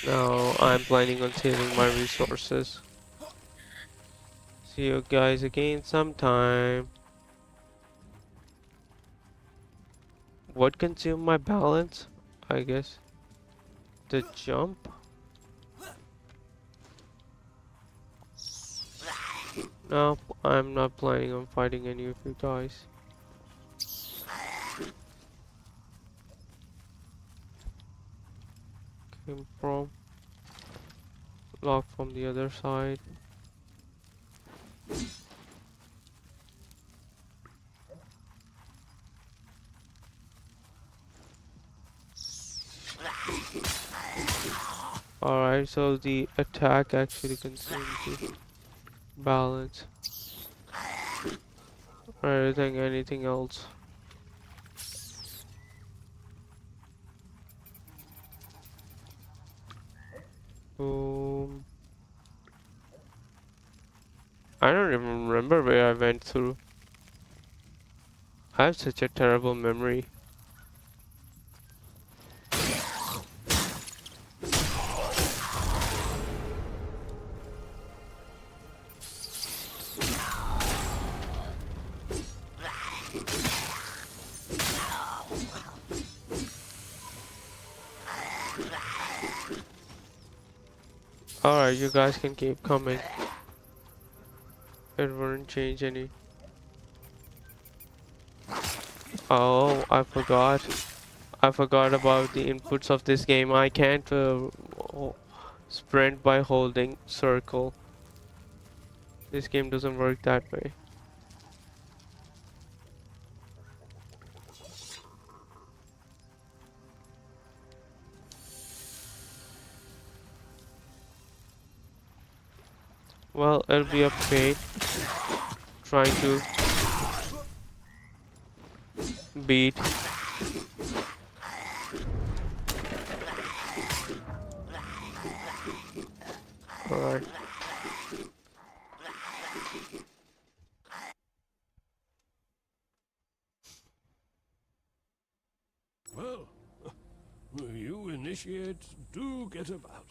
Now I'm planning on saving my resources. See you guys again sometime. What consumed my balance? I guess the jump. No, I'm not planning on fighting any of you guys. Came from lock from the other side. Alright, so the attack actually consumes the balance. I think anything else. Boom. I don't even remember where I went through. I have such a terrible memory. Alright, you guys can keep coming. It wouldn't change any. Oh, I forgot. I forgot about the inputs of this game. I can't sprint by holding circle. This game doesn't work that way. Well, it'll be a pain trying to beat. Alright. well. You initiate, do get about.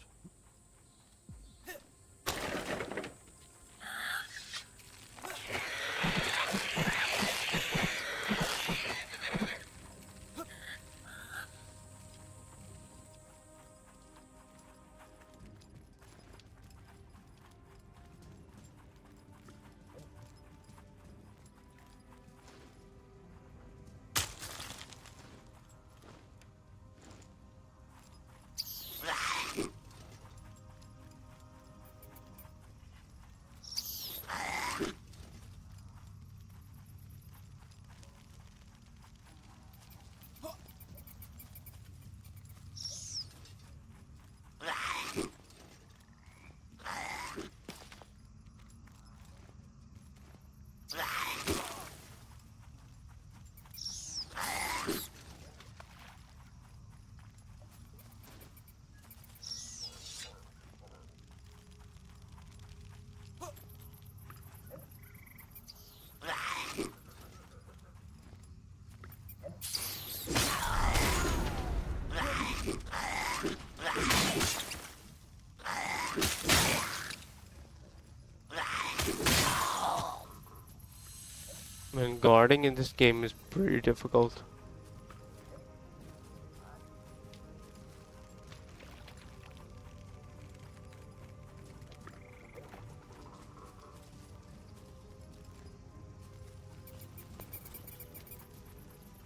Guarding in this game is pretty difficult.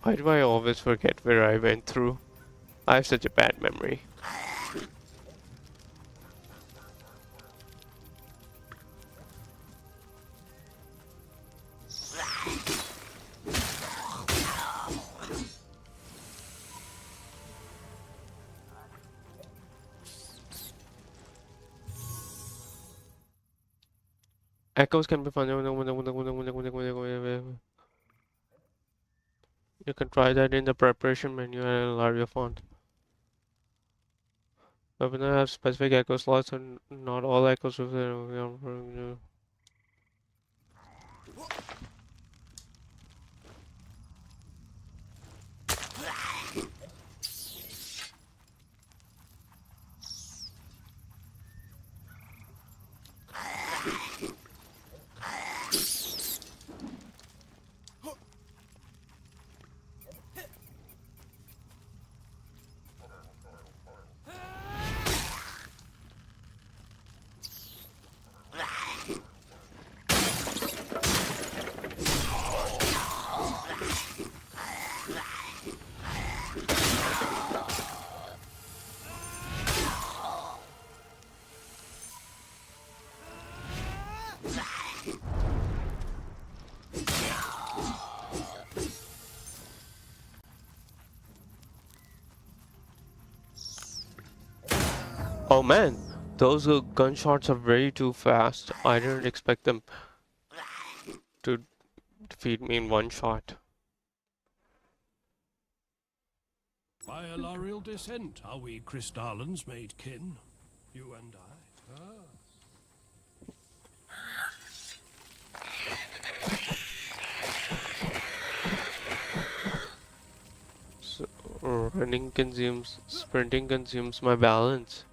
Why do I always forget where I went through? I have such a bad memory. Echoes can be fun. You can try that in the preparation menu and Laria font. But when I have specific echo slots and not all echoes with the Oh man, those gunshots are very too fast. I didn't expect them to defeat me in one shot. By a Larial descent are we Kristalans made kin, you and I. So, sprinting consumes my balance.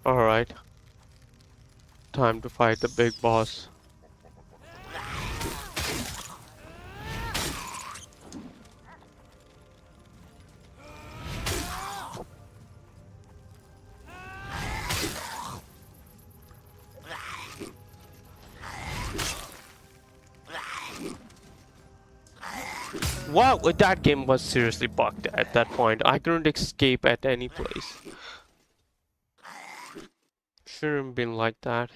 Alright, time to fight the big boss. Wow, that game was seriously bugged at that point. I couldn't escape at any place. Shouldn't have been like that.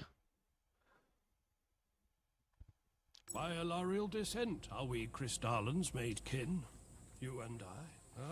By a Larial descent are we Kristalans made kin, you and I.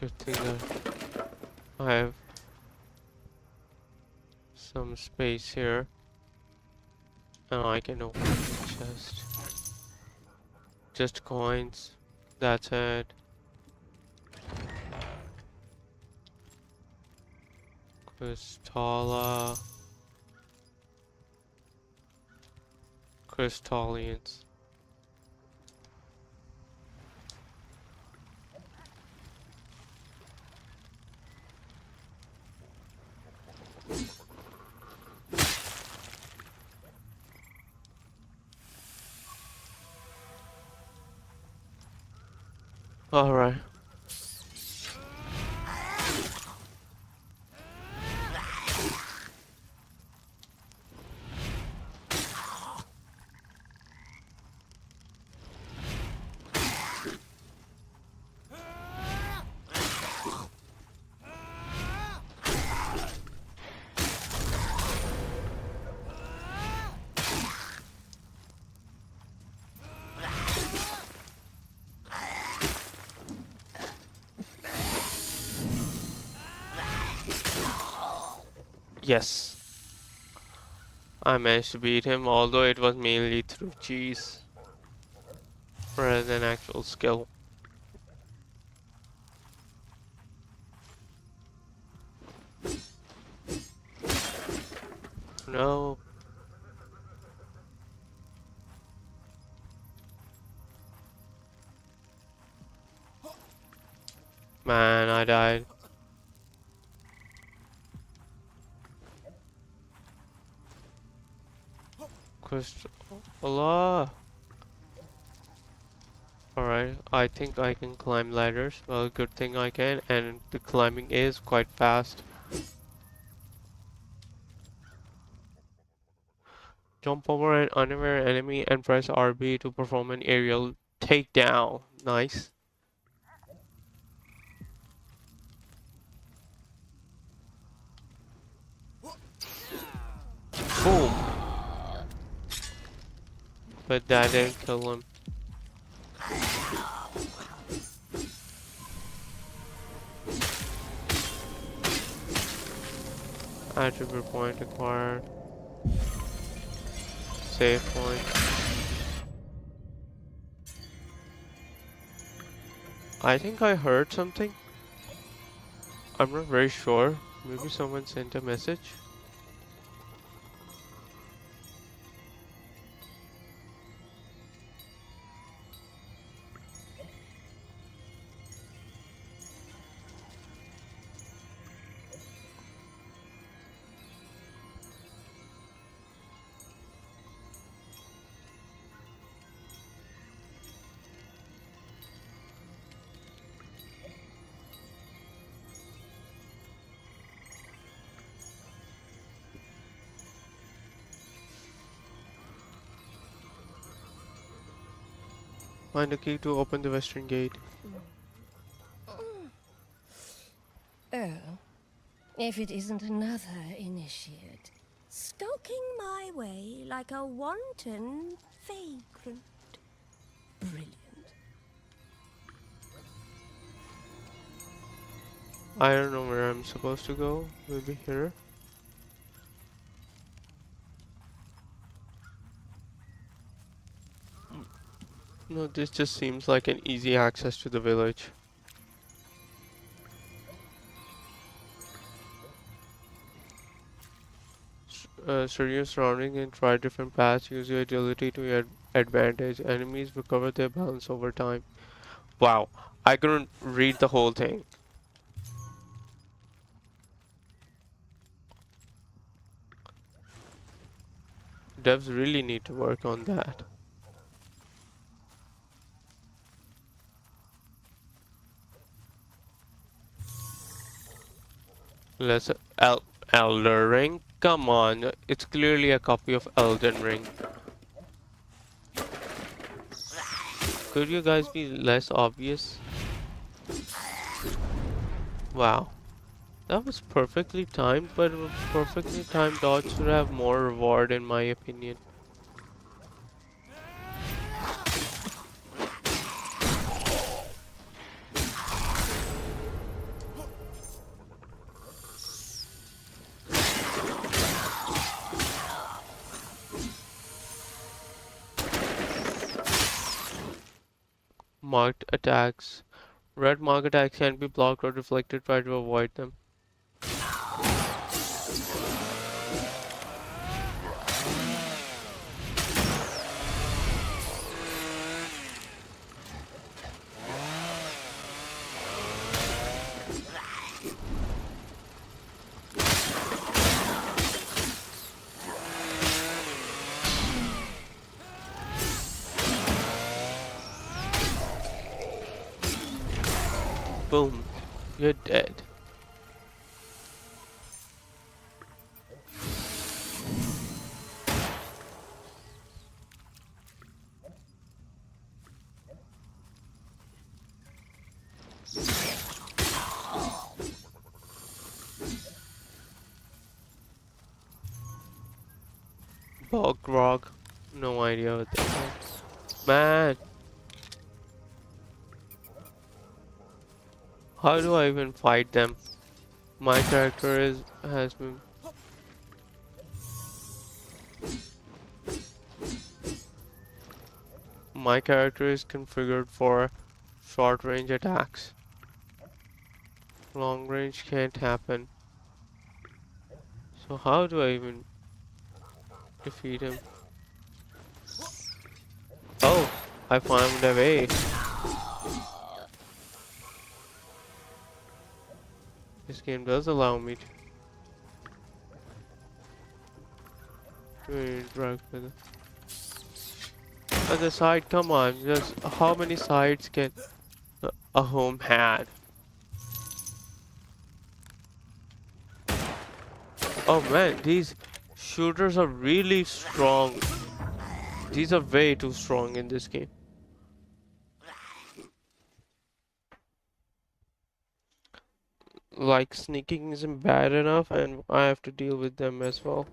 Good thing that I have some space here. And I can open the chest. Just coins. That's it. Kristala. Crystallians. Alright. Yes. I managed to beat him, although it was mainly through cheese rather than actual skill. No. Man, I died. Kristala. Alright, I think I can climb ladders. Well, good thing I can, and the climbing is quite fast. Jump over an unaware enemy and press RB to perform an aerial takedown. Nice. Boom. But that didn't kill him. Attribute point acquired. Save point. I think I heard something. I'm not very sure. Maybe someone sent a message. Find a key to open the western gate. Oh, if it isn't another initiate, stalking my way like a wanton vagrant. Brilliant. I don't know where I'm supposed to go. Maybe here. No, this just seems like an easy access to the village. Study your surroundings and try different paths. Use your agility to your advantage. Enemies recover their balance over time. Wow, I couldn't read the whole thing. Devs really need to work on that. Let's Elder Ring. Come on, it's clearly a copy of Elden Ring. Could you guys be less obvious? Wow, that was perfectly timed, but a perfectly timed dodge should have more reward in my opinion. marked attacks. Red marked attacks can be blocked or deflected. Try to avoid them. Boom. You're dead. Bog Grog. No idea what that is. Man. How do I even fight them? My character has been. My character is configured for short range attacks. Long range can't happen. So how do I even defeat him? Oh, I found a way. This game does allow me to interact with it. Other side, come on, just how many sides can a home had? Oh man, these shooters are really strong. These are way too strong in this game. Like sneaking isn't bad enough and I have to deal with them as well.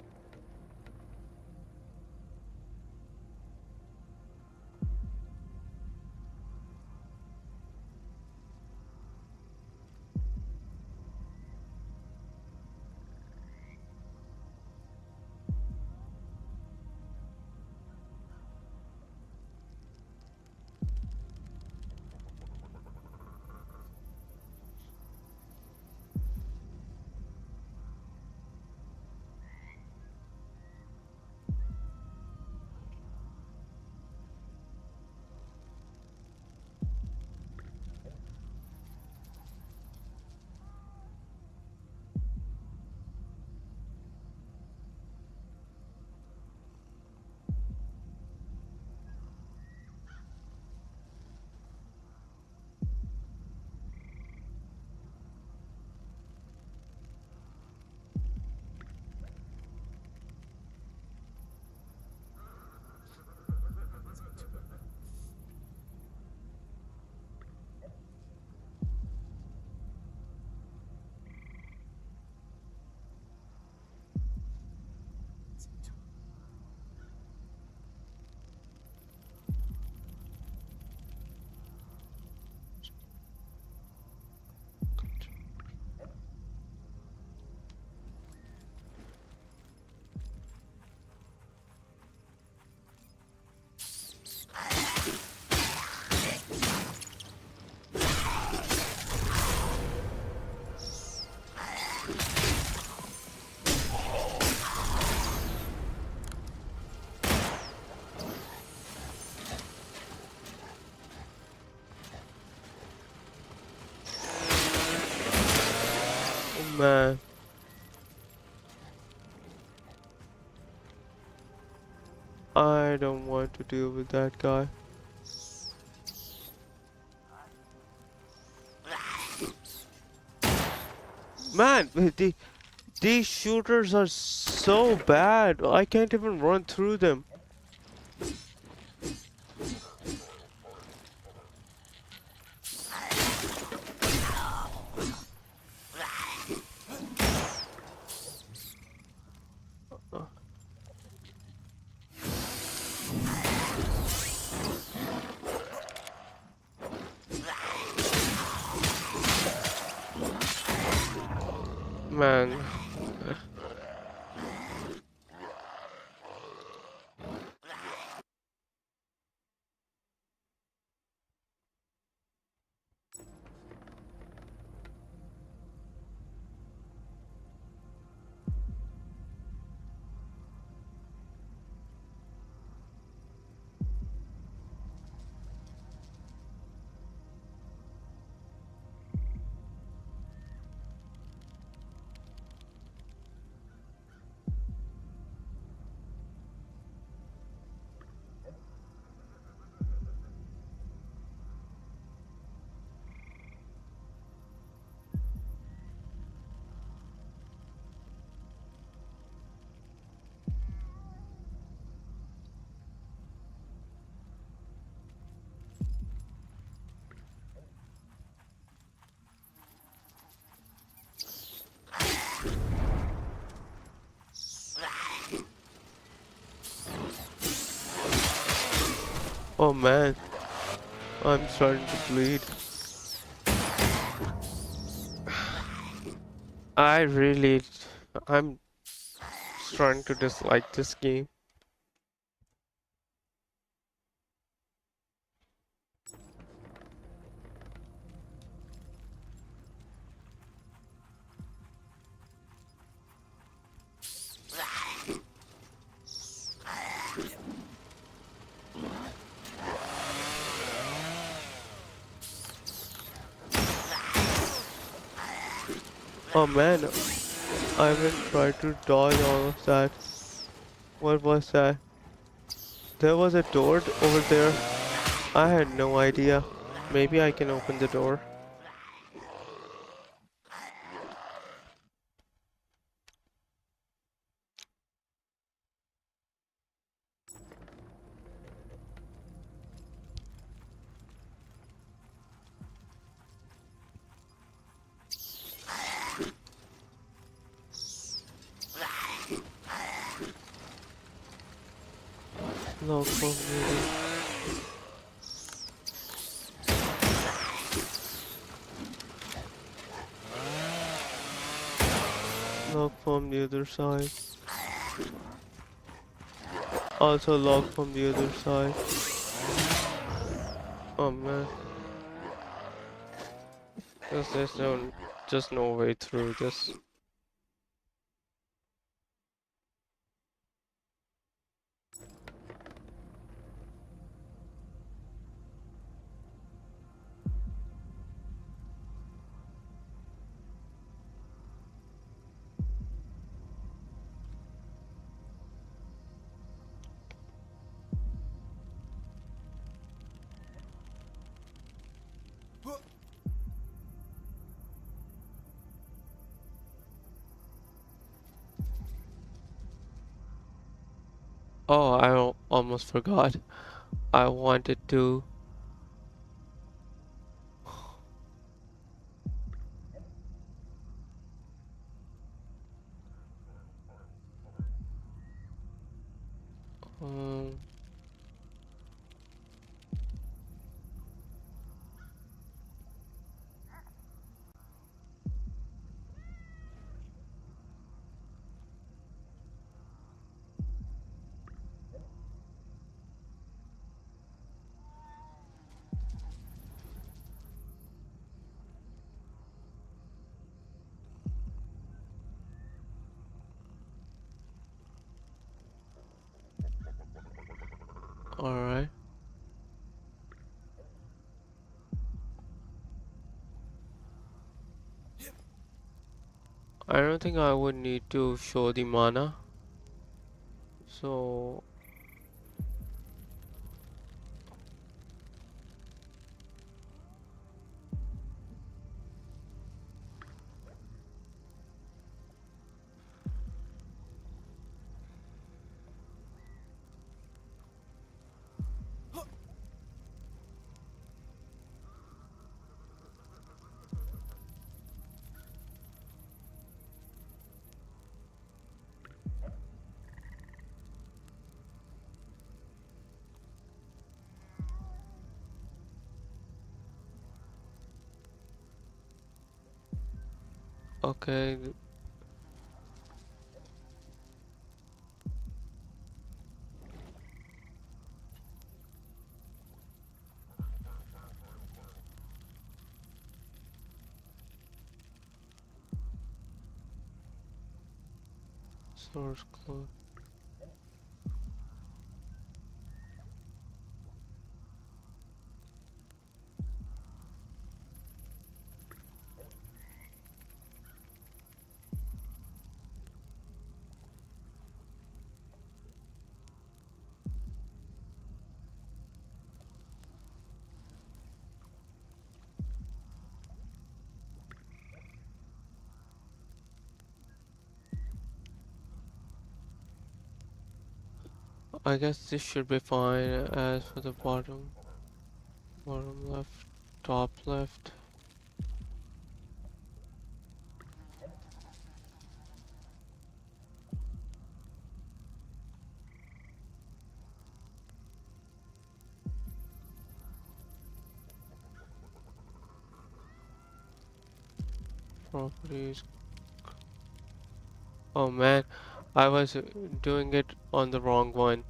Oh man. I don't want to deal with that guy. Man, these shooters are so bad. I can't even run through them. Man. Oh man, I'm starting to bleed. I really, I'm starting to dislike this game. Oh man, I even tried to dodge all of that. What was that? There was a door over there. I had no idea. Maybe I can open the door. Log from the log from the other side. Also log from the other side. Oh man, there's no just no way through this. Oh, I almost forgot. I wanted to. Um, all right. I don't think I would need to show the mana. So, okay. Source code. I guess this should be fine. As for the bottom left, top left. properties. Oh man, I was doing it on the wrong one.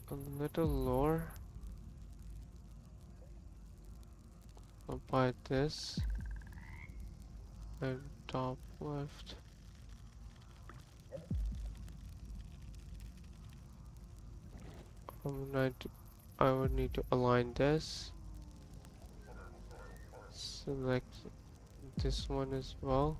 A little lower. I'll buy this. And top left. I would need to align this. Select this one as well.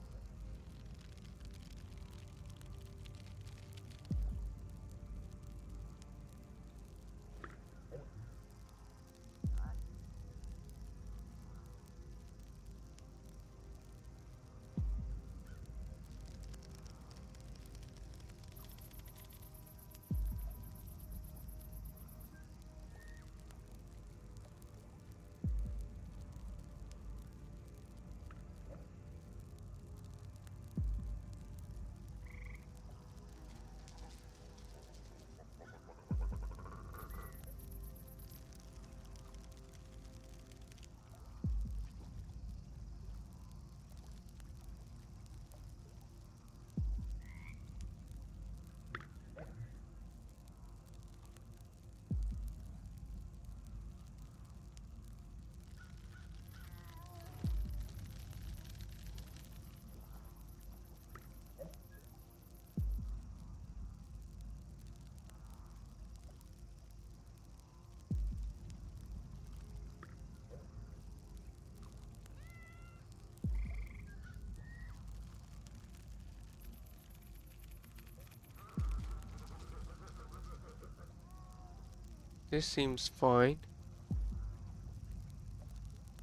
This seems fine.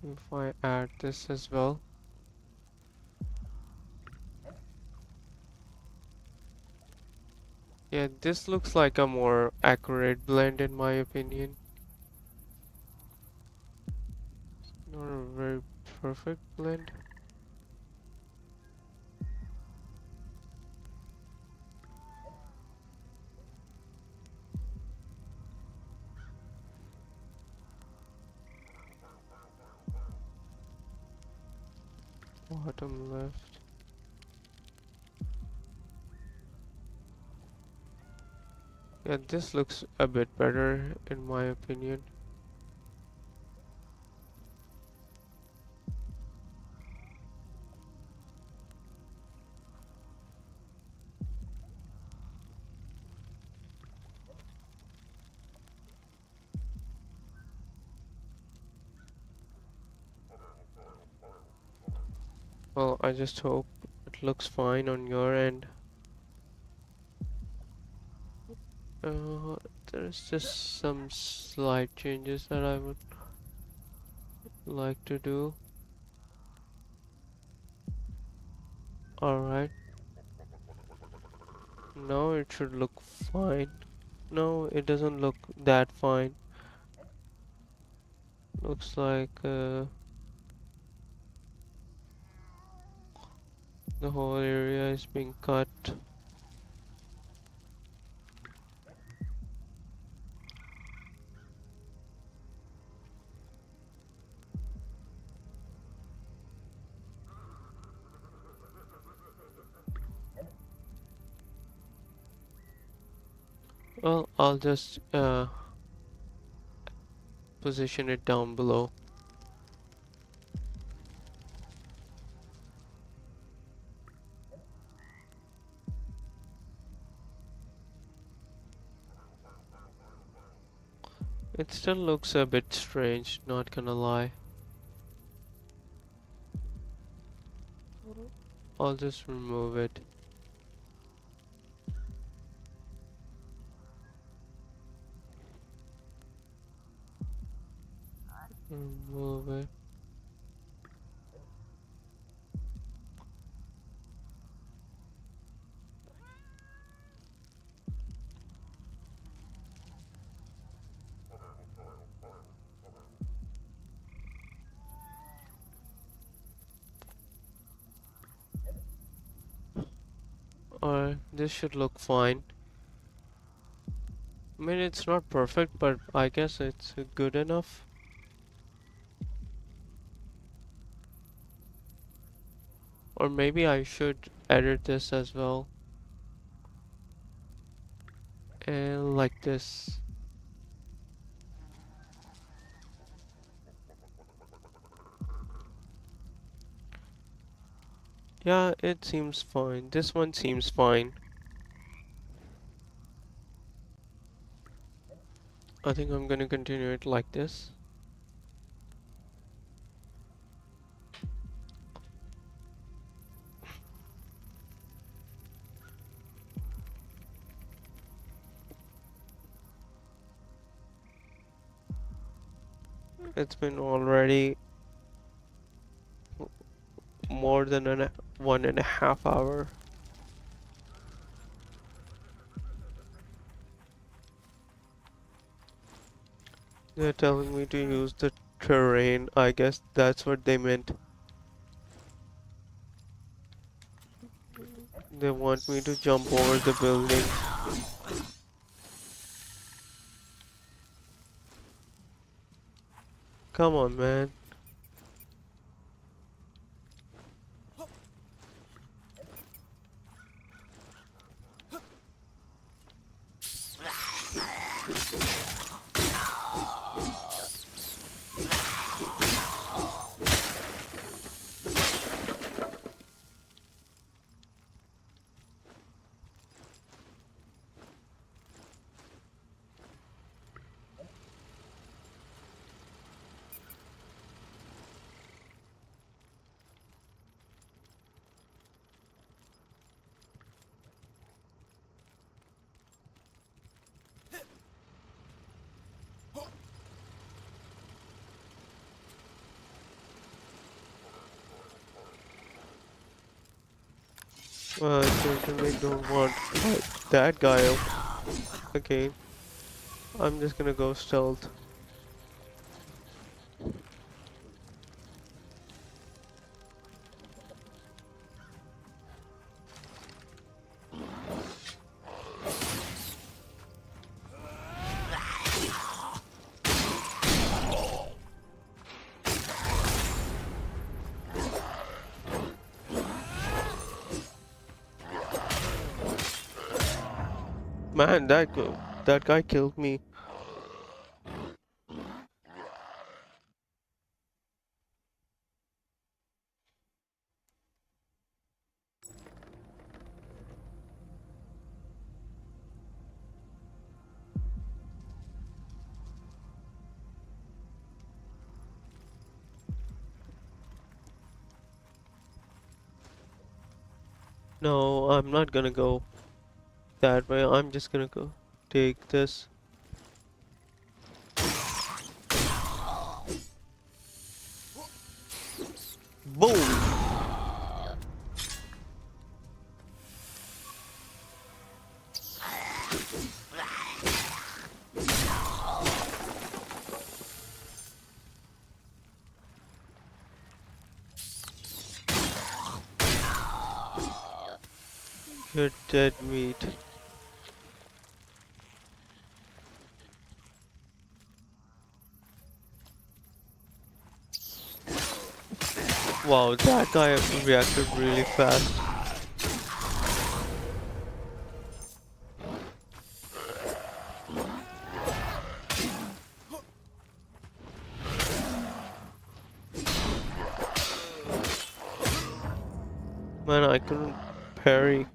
If I add this as well. Yeah, this looks like a more accurate blend in my opinion. Not a very perfect blend. Bottom left. Yeah, this looks a bit better in my opinion. Well, I just hope it looks fine on your end. Uh, there's just some slight changes that I would like to do. Alright, now it should look fine. No, it doesn't look that fine. Looks like the whole area is being cut. Well, I'll just position it down below. It still looks a bit strange, not gonna lie. I'll just remove it. Remove it. Alright, this should look fine. I mean, it's not perfect, but I guess it's good enough. Or maybe I should edit this as well. And like this. Yeah, it seems fine. This one seems fine. I think I'm gonna continue it like this. It's been already more than 1.5 hours. They're telling me to use the terrain. I guess that's what they meant. They want me to jump over the building. Come on, man. Well, I certainly don't want to fight that guy again. I'm just gonna go stealth. Man, that guy killed me. No, I'm not gonna go that way. I'm just gonna go take this. Boom! You're dead meat. Wow, that guy reacted really fast. Man, I couldn't parry.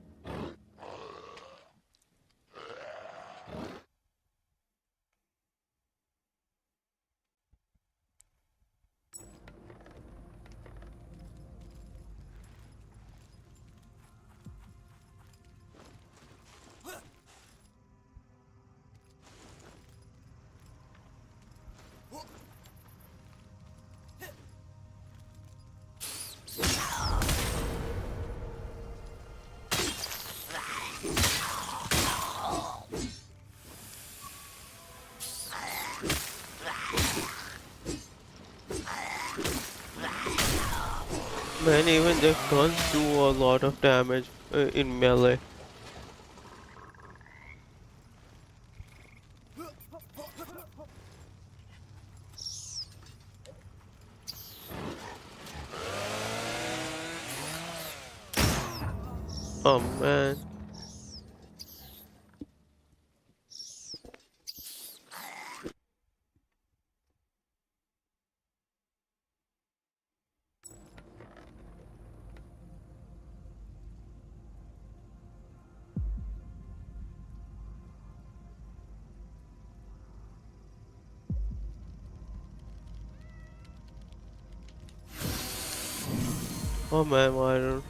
Man, even their guns do a lot of damage in melee. Oh man. Oh man, I don't.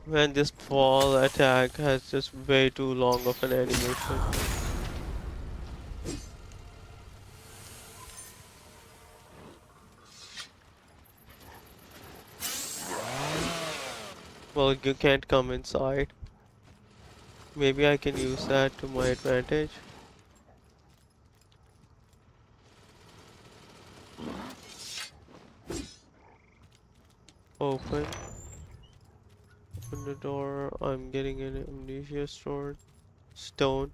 Man, this fall attack has just way too long of an animation. Well, you can't come inside. Maybe I can use that to my advantage. Open. Open the door. I'm getting an amnesia sword. Stone.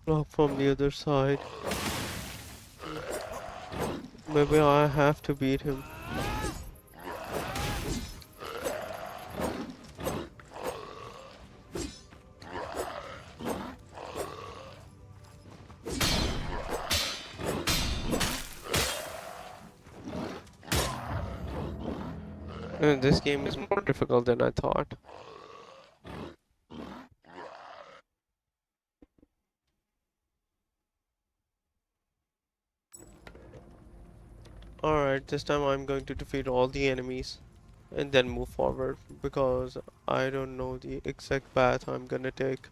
Block from the other side. Maybe I have to beat him. This game is more difficult than I thought. Alright, this time I'm going to defeat all the enemies and then move forward because I don't know the exact path I'm gonna take.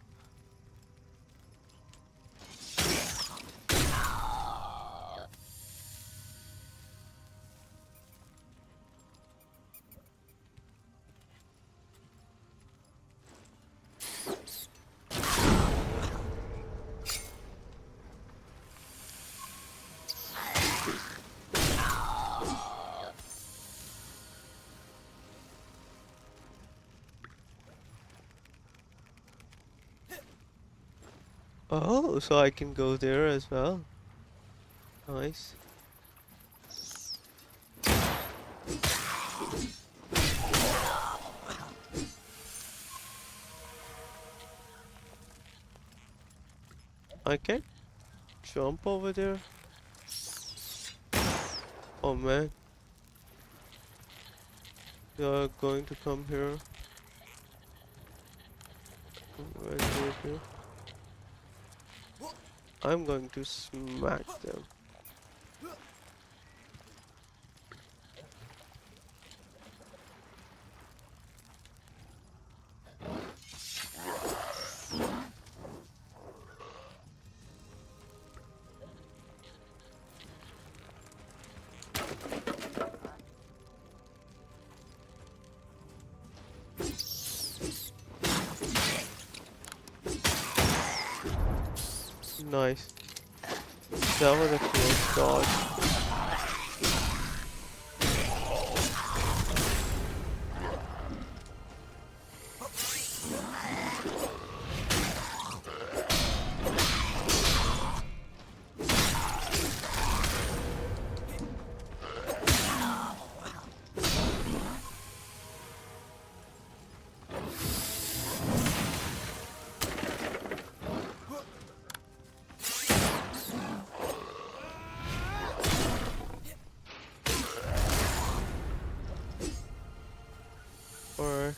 Oh, so I can go there as well. Nice. I can jump over there. Oh man, you're going to come here. Right here. I'm going to smack them. Nice. That was a close dodge. Alright.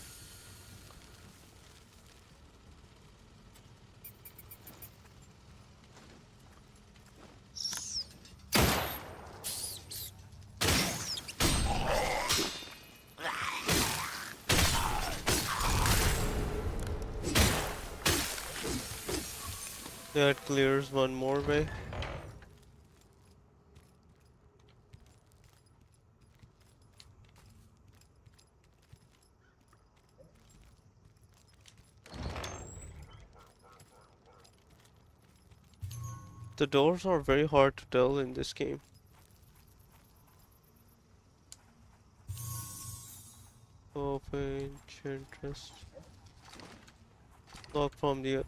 That clears one more way. The doors are very hard to tell in this game. Open interest. Lock from the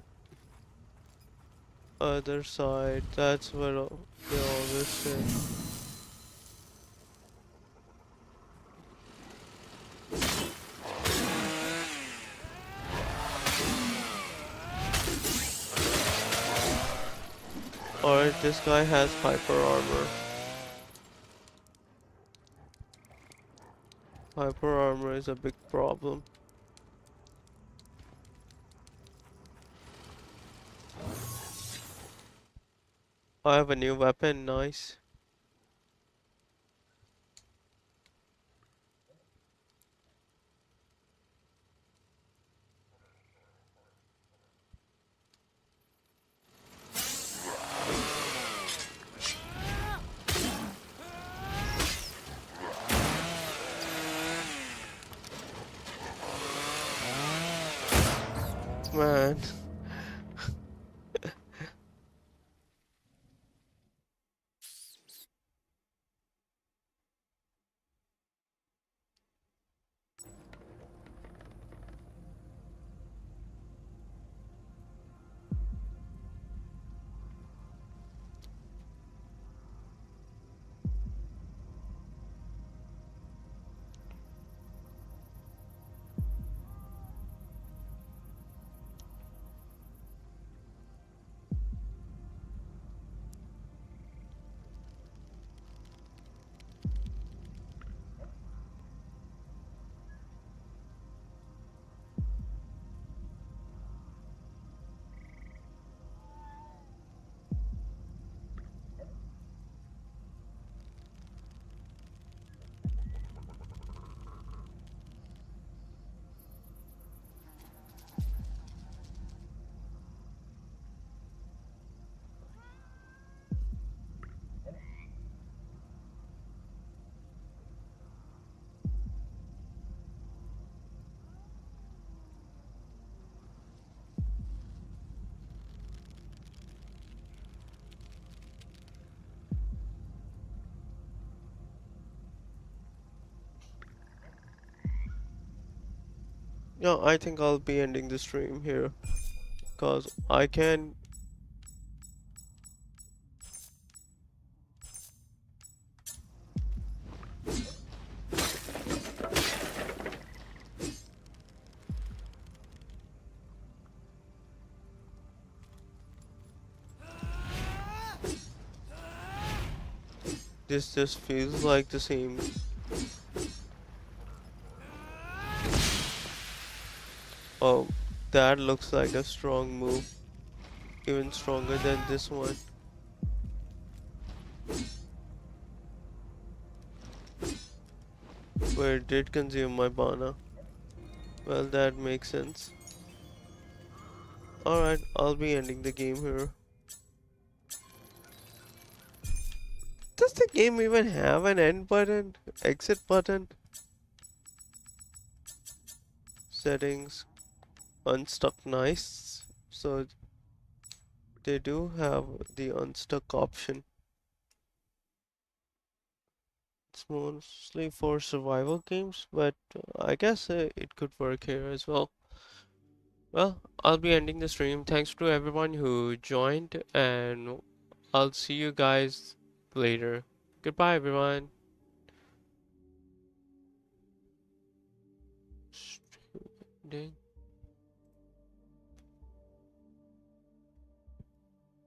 other side. That's what they always say. Alright, this guy has hyper armor. Hyper armor is a big problem. I have a new weapon, nice. Man. Yeah, I think I'll be ending the stream here because I can. This just feels like the same. Oh, that looks like a strong move, even stronger than this one. Where it did consume my mana. Well, that makes sense. Alright, I'll be ending the game here. Does the game even have an end button? Exit button? Settings. Unstuck, nice. So they do have the unstuck option. It's mostly for survival games, but I guess it could work here as well. Well, I'll be ending the stream. Thanks to everyone who joined, and I'll see you guys later. Goodbye, everyone. Ding.